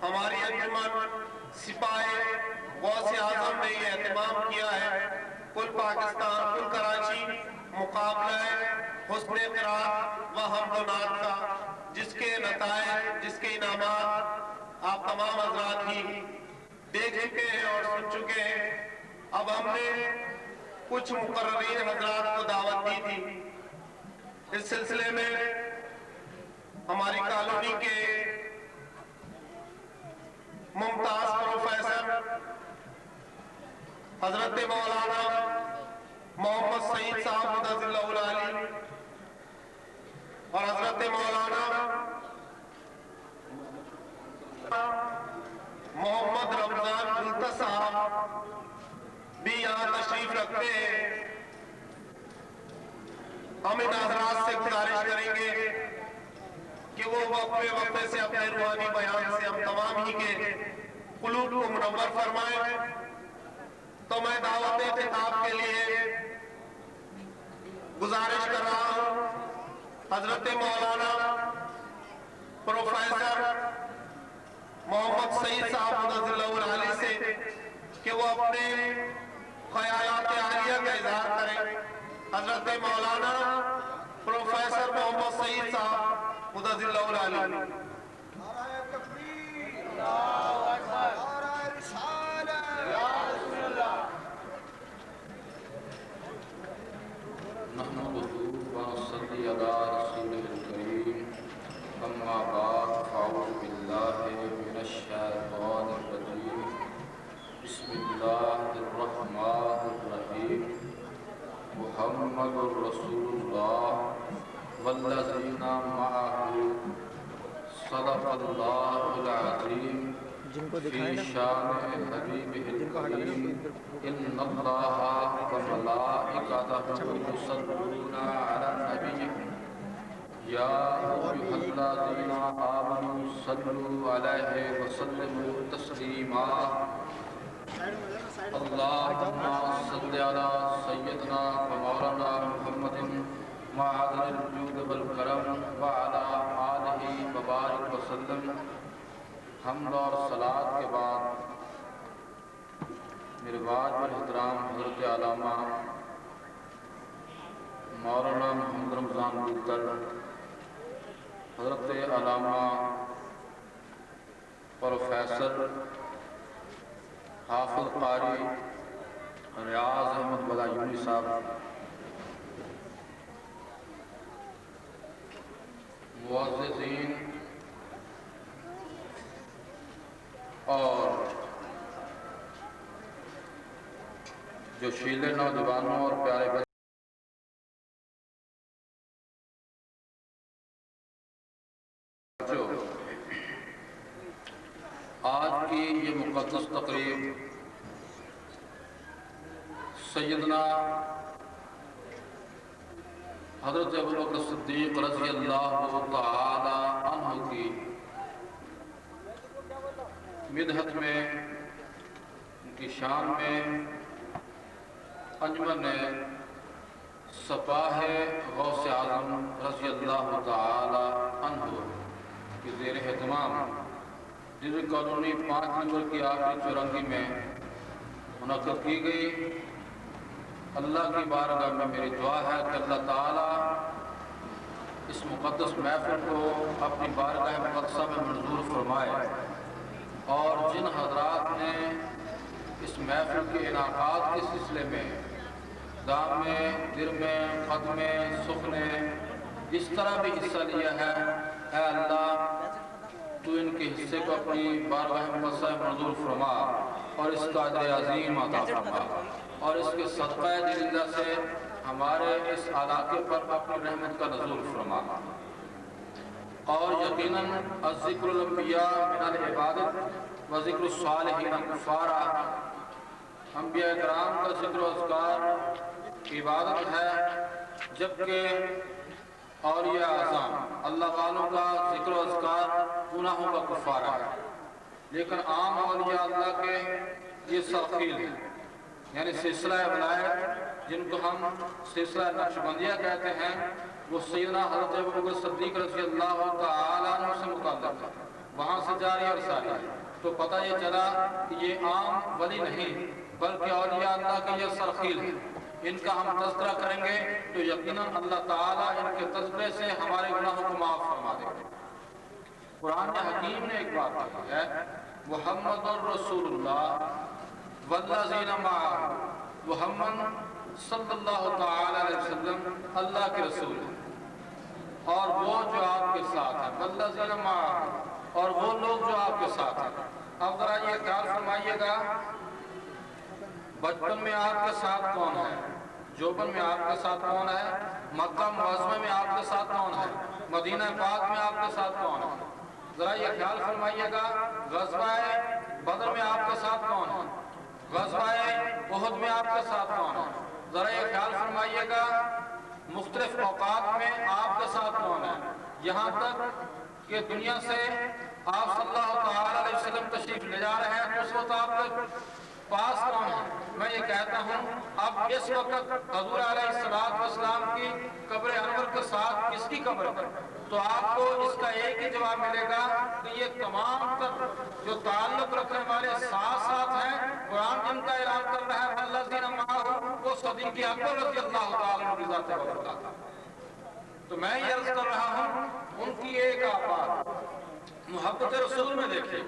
ہماری انجمن سپاہی غوث اعظم نے یہ اہتمام کیا ہے، کل پاکستان کل کراچی مقابلہ حسن قرات و حمد و نعت کا، جس کے نتائج جس کے انعامات آپ تمام حضرات ہی دیکھ چکے ہیں اور سن چکے ہیں۔ اب ہم نے کچھ مقررین حضرات کو دعوت دی تھی، اس سلسلے میں ہماری کالونی کے ممتاز پروفیسر حضرت مولانا محمد سعید صاحب مدظر اللہ العالی اور حضرت مولانا محمد رمضان بلتا صاحب بھی یہاں تشریف رکھتے ہیں۔ ہم ان حضرات سے گزارش کریں گے کہ وہ وقفے سے اپنے روحانی بیان سے ہم تمام ہی کے قلوب کو منور فرمائیں۔ تو میں دعوت خطاب کے لیے گزارش کر رہا ہوں حضرت مولانا پروفیسر محمد سعید صاحب رضی اللہ علیہ سے کہ وہ اپنے خیالات عالیہ کا اظہار کریں. حضرت مولانا پروفیسر محمد سعید صاحب رضی اللہ علیہ. نعرہ تکبیر، اللہ اکبر، نعرہ رسالت، یا رسول اللہ. نحمده ونصلي على رسوله الكريم. أما بعد فأعوذ بالله من الشيطان الرجيم. بسم الله الرحمن الرحيم. محمد رسول الله والذين معه صدق الله العظيم. في شان حبيبه الكريم. إن الله وملائكته يصلون على النبي يا أيها الذين آمنوا صلوا عليه وسلموا تسليما. اللهم صل على سيدنا ومولانا محمد معدن الجود والكرم وعلى آله وبارك وسلم. حمد اور صلاۃ کے بعد میرے بعد احترام حضرت علامہ مولانا محمد رمضان بودکر، حضرت علامہ پروفیسر حافظ قاری ریاض احمد بلایونی صاحب، معززین اور جو شیلے نوجوانوں اور پیارے بچے آج کی یہ مقدس تقریب سیدنا حضرت ابوبکر صدیق رضی اللہ تعالی عنہ کی مدحت میں، ان کی شان میں انجمن سپاہ غوث اعظم رضی اللہ تعالی عنہ کی زیر اہتمام جنوبی کالونی 5 نمبر کی آخری چورنگی میں منعقد کی گئی. اللہ کی بارگاہ میں میری دعا ہے کہ اللہ تعالیٰ اس مقدس محفل کو اپنی بارگاہ مقدسہ میں منظور فرمائے، اور جن حضرات نے اس محفل کے انعقاد کے سلسلے میں دام میں، در میں، خط میں، سخن میں اس طرح بھی حصہ لیا ہے، اے اللہ تو ان کے حصے کو اپنی بارگاہ مقدسہ میں منظور فرما اور اس کا اجر عظیم عطا فرما، اور اس کے صدقہ جلیلہ سے ہمارے اس علاقے پر اپنی رحمت کا نزول فرما. اور یقیناً الذکر الانبیاء من العبادت و ذکر الصالحین کفارا، انبیاء کرام کا ذکر و اذکار عبادت ہے، جبکہ اولیاء اعظم اللہ والوں کا ذکر و اذکار گناہوں کا کفارہ ہے. لیکن عام اولیاء اللہ کے یہ سرخیل ہیں، یعنی سلسلہ ولایت جن کو ہم سلسلہ نقشبندیہ کہتے ہیں، وہ سیدنا حضرت ابوبکر صدیق رضی اللہ تعالیٰ عنہ سے متعلق ہے، وہاں سے جاری اور ساری. تو پتہ یہ چلا کہ یہ عام ولی نہیں بلکہ اولیاء اللہ کے یہ سرخیل ہیں. ان کا ہم تذکرہ کریں گے تو یقیناً اللہ تعالیٰ ان کے تذکرے سے ہمارے گناہوں کو معاف فرما دے گا. قرآن حکیم نے ایک بات کہی ہے، محمد الرسول اللہ والذین معہ، محمد صلی اللہ تعالی علیہ وسلم اللہ کے رسول ہیں، اور وہ جو آپ کے ساتھ ہیں، والذین معہ، اور وہ لوگ جو آپ کے ساتھ ہیں. اب ذرا یہ خیال فرمائیے گا، بچپن میں آپ کے ساتھ کون ہے، جوبن میں آپ کے ساتھ کون ہے، مکہ معظمہ میں آپ کے ساتھ کون ہے، مدینہ پاک میں آپ کے ساتھ کون ہے. ذرا یہ خیال فرمائیے گا، غزوہ بدر میں آپ کے ساتھ کون ہے، غزوہ احد میں آپ کے ساتھ کون ہے. ذرا یہ خیال فرمائیے گا، مختلف اوقات میں آپ کے ساتھ کون ہے، یہاں تک کہ دنیا سے آپ صلی اللہ علیہ وسلم تشریف لے جا رہے ہیں تو اس وقت آپ کے ساتھ کون ہے. ذرا یہ خیال فرمائیے گا، مختلف اوقات میں آپ کے ساتھ کون ہے، یہاں تک کہ دنیا سے آپ صلی اللہ علیہ وسلم تشریف لے جا رہے ہیں تو اس وقت آپ کے ساتھ کون ہے. ذرا یہ خیال فرمائیے گا، پاس کام ہے. میں یہ کہتا ہوں اب اس وقت حضور علیہ السلام کی قبر انور کے ساتھ کس کی قبر ہے؟ تو آپ کو اس کا ایک ہی جواب ملے گا کہ یہ تمام تر جو تعلق رکھنے والے ساتھ ساتھ ہیں. قرآن جن کا اعلان کر رہا ہے والذین معہ، وہ صدیق اکبر رضی اللہ تعالی عنہ کی ذات بابرکاتہ. تو میں یہ عرض کر رہا ہوں ان کی ایک بات محبت رسول میں دیکھیے،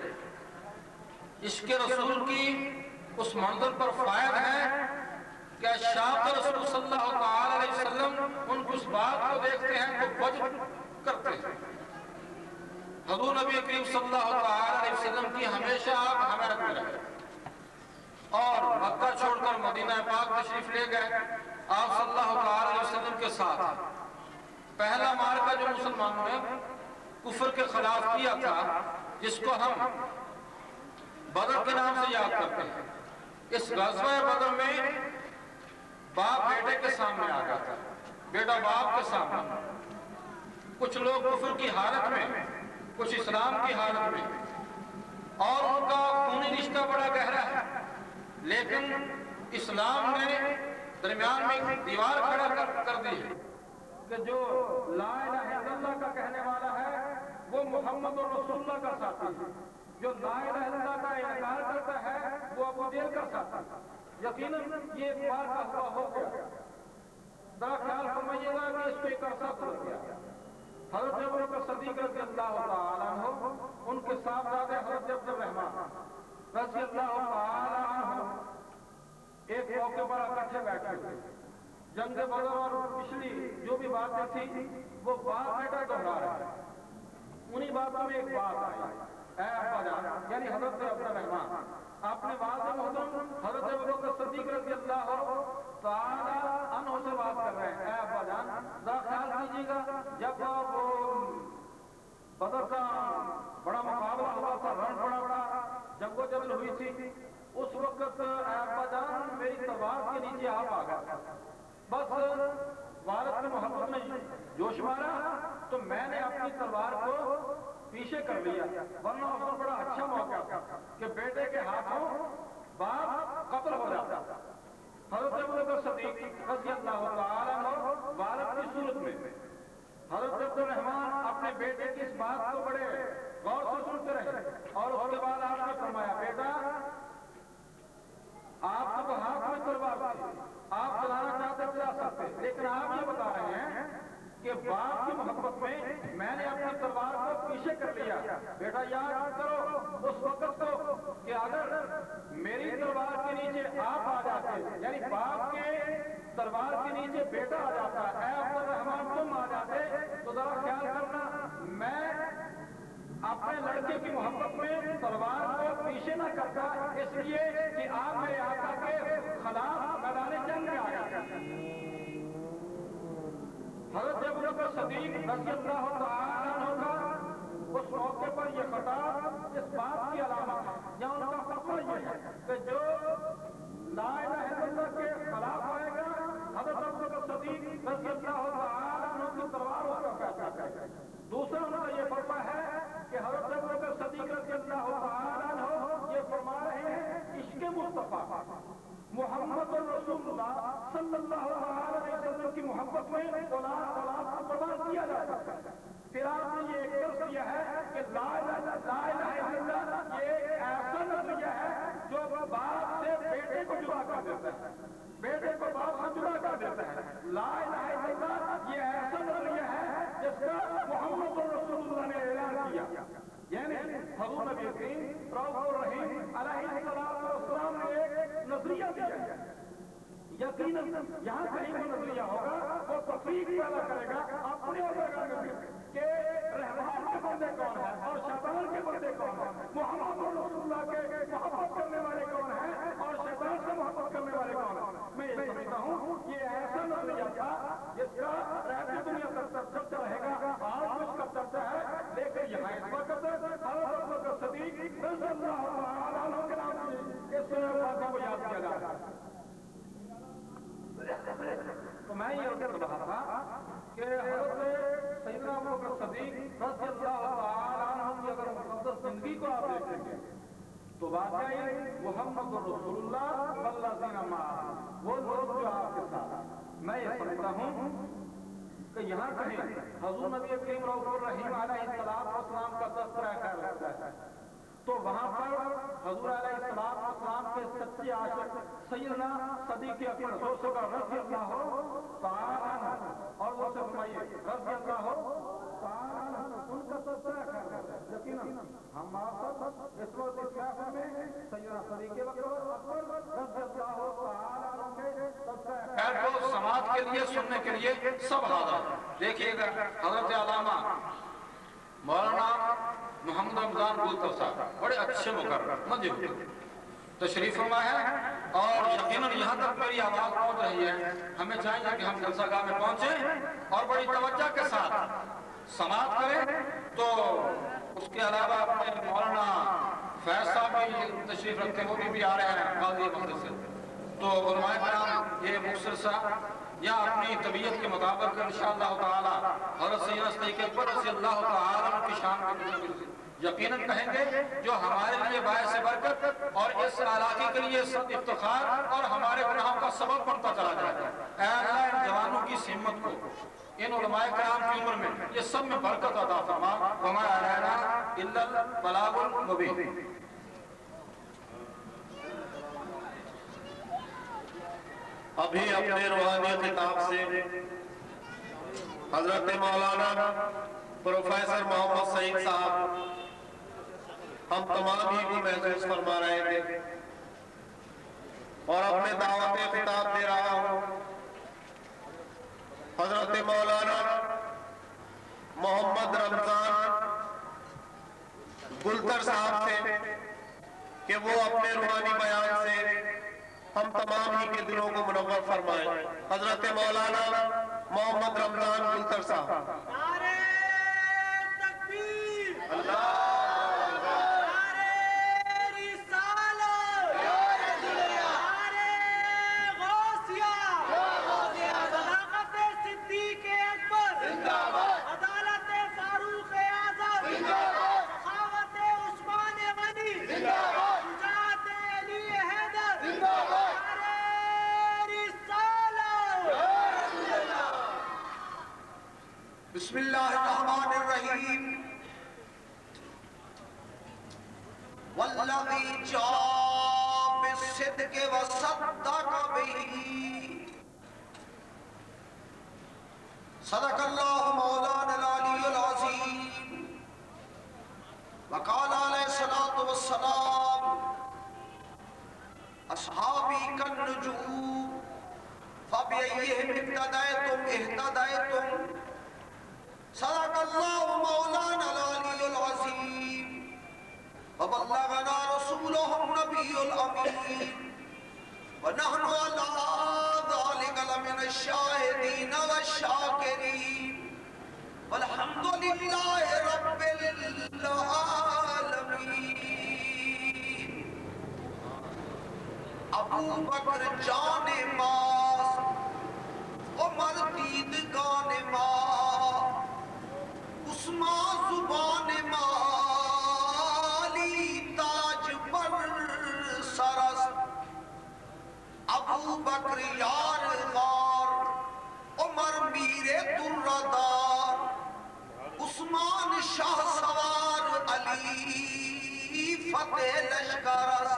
عشق رسول کی اس منظر پر فائد ہے کہ شاق رسول صلی اللہ تعالی علیہ وسلم ان کی اس بات کو دیکھتے ہیں تو وجد کرتے ہیں. حضور نبی کریم صلی اللہ تعالی علیہ وسلم کی ہمیشہ آپ حمایت میں رہے اور مکہ چھوڑ کر مدینہ پاک تشریف لے گئے آپ صلی اللہ تعالی علیہ وسلم کے ساتھ. پہلا معرکہ جو مسلمانوں نے کفر کے خلاف کیا تھا، جس کو ہم بدر کے نام سے یاد کرتے ہیں، اس غزوہ بدر میں باپ بیٹے کے سامنے آ گیا تھا، بیٹا باپ کے سامنے. کچھ لوگ کفر کی حالت میں، کچھ اسلام کی حالت میں، اور ان کا خونی رشتہ بڑا گہرا ہے، لیکن اسلام نے درمیان میں ایک دیوار کھڑا کر دی ہے کہ جو لا الہ الا اللہ کا کہنے والا ہے وہ محمد رسول اللہ کا ساتھی ہے، جو لا الہ الا اللہ کا انکار کرتا ہے وہ ابو جہل کا ساتھی ہے. یقیناً یہ ایک بار کا ہوا ہو گیا. ذرا خیال فرمائیے گا کہ اس کو ایک عرصہ گزر گیا. حضرت ابوبکر صدیق رضی اللہ تعالیٰ عنہ، ان کے صاحبزادے حضرت عبد الرحمن رضی اللہ تعالیٰ عنہ ایک موقع پر اکٹھے بیٹھے ہوئے. جنگ بدر اور پچھلی جو بھی باتیں تھی وہ بات بیٹا دہرا رہے ہیں. انہی باتوں میں ایک بات آئی، اے ابا جان، یعنی حضرت عبد الرحمن اپنے والد محترم حضرت ابوبکر صدیق رضی اللہ تعالی عنہ سے بات کر رہے ہیں. اے ابا جان، ذرا خیال کیجیے گا جب وہ بدر کا بڑا مقابلہ ہوا تھا، رن بڑا جنگ و جدل ہوئی تھی، اس وقت اے ابا جان میری تلوار کے نیچے آپ آ گئے. بس والد کی محبت میں جوش مارا تو میں نے اپنی تلوار کو پیچھے کر لیا، ورنہ اس کو بڑا اچھا موقع تھا کہ بیٹے کے ہاتھوں باپ قتل ہو جاتا. حضرت ابوبکر صدیق رضی اللہ تعالیٰ عنہ والد کی صورت میں حضرت عبد الرحمن اپنے بیٹے کی اس بات کو بڑے غور سے سنتے رہے اور اس کے بعد آپ نے فرمایا، بیٹا آپ کو ہاتھ میں تلوار تھی، آپ چلانا چاہتے چلا سکتے، لیکن آپ یہ بتا رہے ہیں کہ باپ کی محبت میں نے اپنی تلوار کو پیچھے کر لیا. بیٹا یاد کرو اس وقت کو کہ اگر میری تلوار کے نیچے آپ آ جاتے، یعنی باپ کے تلوار کے نیچے بیٹا آ جاتا، اے عبد الرحمن تم آ جاتے، تو ذرا خیال کرنا میں اپنے لڑکے کی محبت میں تلوار کو پیچھے نہ کرتا، اس لیے کہ آپ میرے آقا کے خلاف میدان جنگ میں آ گئے. حضرت ابوبکر صدیق رضی اللہ تعالیٰ عنہ کا اس موقع پر یہ خطاب اس بات کی علامت ہے یا ان کا فتویٰ یہ ہے کہ جو لا الہ الا اللہ کے خلاف آئے گا حضرت ابوبکر صدیق رضی اللہ تعالیٰ عنہ کی تلوار اس کا فیصلہ کرے گا. دوسرا ان کا یہ فتویٰ ہے کہ حضرت ابوبکر صدیق رضی اللہ تعالیٰ عنہ یہ فرما رہے ہیں عشق مصطفیٰ محمد رسول اللہ صلی اللہ علیہ وسلم کی محبت میں اولاد کو قربان کیا جا سکتا ہے. پھر آپ نے یہ ایک درس کیا ہے کہ لا الہ الا اللہ یہ ایسا نظریہ ہے جو باپ سے بیٹے کو جدا کر دیتا ہے، بیٹے کو باپ سے جدا کر دیتا ہے. لا الہ الا اللہ یہ ایسا نظریہ ہے جس کا محمد رسول اللہ نے اعلان کیا، یعنی حضور نبی کریم رؤوف الرحیم علیہ السلام نے ایک نظریہ دیا ہے. یقیناً یہاں کہیں بھی نظریہ ہوگا وہ تفریق پیدا کرے گا اپنے اور کہ رحمان کے بندے کون ہیں اور شیطان کے بندے کون ہیں، محمد رسول اللہ کے محبت کرنے والے کون ہیں اور شیطان سے محبت کرنے والے کون ہیں. میں یہ سمجھتا ہوں یہ ایسا نظریہ تھا جس کا رہتی دنیا تک چرچا رہے گا، آج اس کا چرچا ہے، لیکن یہاں اس وقت حضرت ابوبکر صدیق رضی اللہ تعالیٰ عنہ کے نام سے اس باتوں کو یاد کیا جا رہا ہے. تو میں یہ کر رہا تھا کہ حضرت سیدنا ابوبکر صدیق رضی اللہ تعالیٰ عنہ کی اگر مقدس زندگی کو آپ دیکھیں گے تو واقعہ یہ محمد رسول اللہ والذین معہ، وہ لوگ جو آپ کے ساتھ، میں یہ سمجھتا ہوں کہ یہاں کہیں حضور نبی کریم رؤوف الرحیم علیہ السلام کا تذکرہ خیر ہوتا ہے تو وہاں پر حضور علیہ السلام کے سچے عاشق سیدنا صدیق اکبر رضی اللہ تعالیٰ عنہ اور وہ سے فرمائیے رضی اللہ تعالیٰ عنہ، ان کا تذکرہ خیر ہوتا ہے۔ یقیناً ہم آپ اس وقت اس محفل میں سیدنا صدیق اکبر رضی اللہ تعالیٰ عنہ کے تذکرہ خیر کو سماعت کے لیے سننے کے لیے سب حاضر۔ دیکھیے گا حضرت علامہ مولانا محمد رمضان بلطر صاحب بڑے اچھے مقرر مجھے تشریف فرما ہے اور یقیناً یہاں تک میری آواز پہنچ رہی ہے۔ ہمیں چاہیے کہ ہم جلسہ گاہ میں پہنچیں اور بڑی توجہ کے ساتھ سماعت کریں۔ تو اس کے علاوہ اپنے مولانا فیض صاحب بھی تشریف رکھتے ہیں، وہ بھی آ رہے ہیں قاضی مسجد سے۔ تو علماء کرام یہ مختصر سا یا اپنی طبیعت کے مطابق انشاءاللہ تعالی حضرت سیدنا صدیق اکبر رضی اللہ تعالی عنہ کی شان کو یقیناً کہیں گے جو ہمارے لیے باعث برکت اور اس علاقے کے لیے افتخار اور ہمارے گناہوں کا سبب بنتا چلا جائے۔ اے اللہ ان جوانوں کی ہمت کو ان علماء کرام کی عمر میں یہ سب میں برکت عطا فرما۔ وما علینا الا البلاغ المبین۔ ابھی اپنے روحانی خطاب سے حضرت مولانا پروفیسر محمد سعید صاحب ہم تمام ہی کو محسوس فرما رہے تھے اور اپنے دعوت خطاب دے رہا ہوں حضرت مولانا محمد رمضان بلطر صاحب سے کہ وہ اپنے روحانی بیان سے ہم تمام ہی کے دلوں کو منور فرمائیں۔ حضرت مولانا محمد رمضان بلطر صاحب۔ نعرہ تکبیر، اللہ نعرہ رسالت، نعرہ غوثیہ، صداقت صدیق اکبر، عدالت فاروق اعظم، سخاوت عثمان غنی، شجاعت علی حیدر، نعرہ رسالت۔ بسم اللہ الرحمن الرحیم۔ والذی جاء بالصدق وصدق به صدق اللہ مولانا العلی العظیم۔ وقال علیہ الصلوۃ والسلام اصحابی کالنجوم فبأیہم اقتدیتم اہتدیتم۔ صدق اللہ مولانا العلی العظیم وبلغنا رسولہ النبی الامین ونحن علی ذلک لمن الشاہدین والشاکرین والحمد للہ رب العالمین۔ ابو بکر جان ماس عمر دیدگان ماں، عثمان زبان مالی تاج پر سرس، ابو بکر یار غار، عمر میر دردار، عثمان شاہ سوار، علی فتح لشکرس،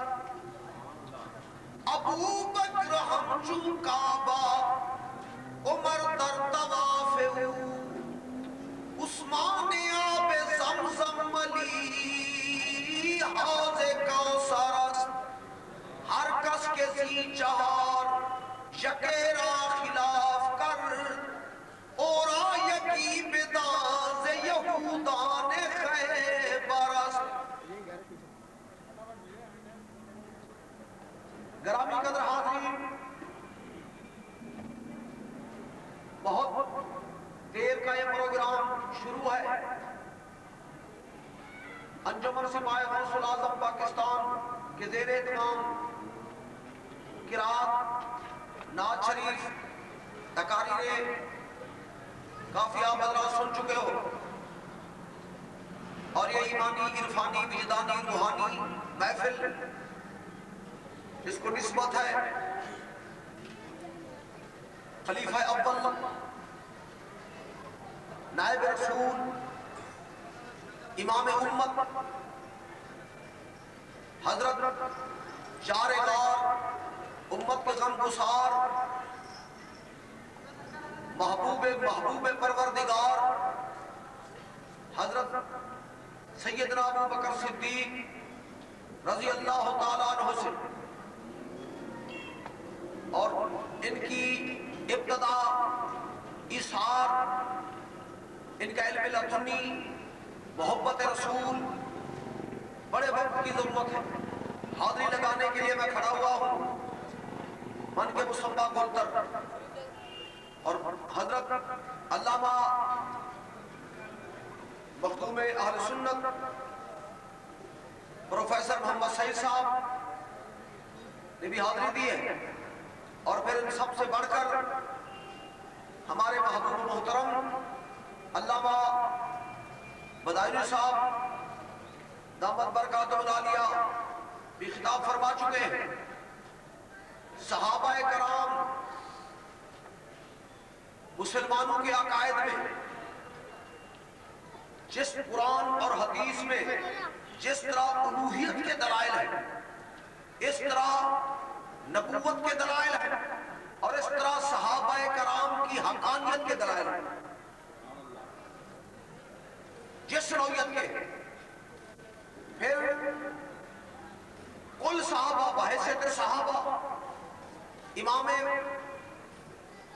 ابو بکر ہمچو کعبہ، عمر در طواف عثمان آب زمزم، علی حوض کوثر، ہر کس کے ذی چہار یکیرا خلاف کر، اور آیکی بداز یہودان خیبرست۔ گرامی قدر حاضرین، بہت دیر کا یہ پروگرام شروع ہے۔ انجمن سپاہی غوث الاعظم پاکستان کے زیر اہتمام قرات نعت شریف تقاریر کافی آپ حضرات سن چکے ہو۔ اور یہ ایمانی عرفانی وجدانی روحانی محفل اس کو نسبت ہے خلیفہ اول نائب رسول امام امت حضرت شار غار امت کے غم گسار محبوب پروردگار حضرت سیدنا ابو بکر صدیق رضی اللہ تعالیٰ عنہ سے اور ان کی ابتدا اظہار ان کا علم لدنی محبت رسول بڑے وقت کی ضرورت ہے. حاضری لگانے کے لیے میں کھڑا ہوا ہوں من کے مصطفیٰ گولتر اور حضرت علامہ مخدوم اہل سنت پروفیسر محمد سعید صاحب نے بھی حاضری دی ہے. اور پھر ان سب سے بڑھ کر ہمارے محبوب محترم علامہ بدائری صاحب دامت برکاتہ العالیہ بھی خطاب فرما چکے ہیں. صحابہ کرام مسلمانوں کے عقائد میں جس قرآن اور حدیث میں جس طرح الوہیت کے دلائل ہیں اس طرح نبوت کے دلائل ہیں اور اس طرح صحابہ کرام کی حقانیت کے دلائل ہیں. جس نوعیت کے پھر کل صحابہ بحیثیت صحابہ امام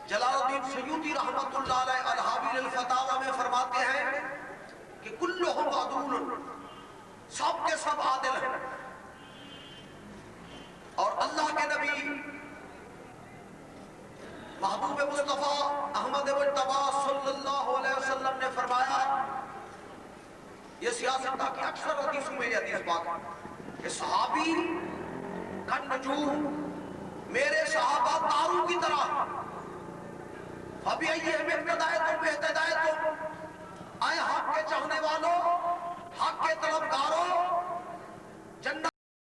جلال الدین سیوطی رحمت اللہ علیہ الحاوی الفتاوی میں فرماتے ہیں کہ کلہم عدول سب کے سب عادل ہیں. اور اللہ کے نبی محبوب مصطفیٰ احمد مجتبیٰ صلی اللہ علیہ وسلم نے فرمایا یہ سیاست کی اکثر حدیثوں میں یہ حدیث پاک کہ صحابی کن نجوم میرے صحابہ تاروں کی طرح ابھی آئیے ہمیں اہتدایتوں آئے حق کے چاہنے والوں حق کے طلبگاروں جنت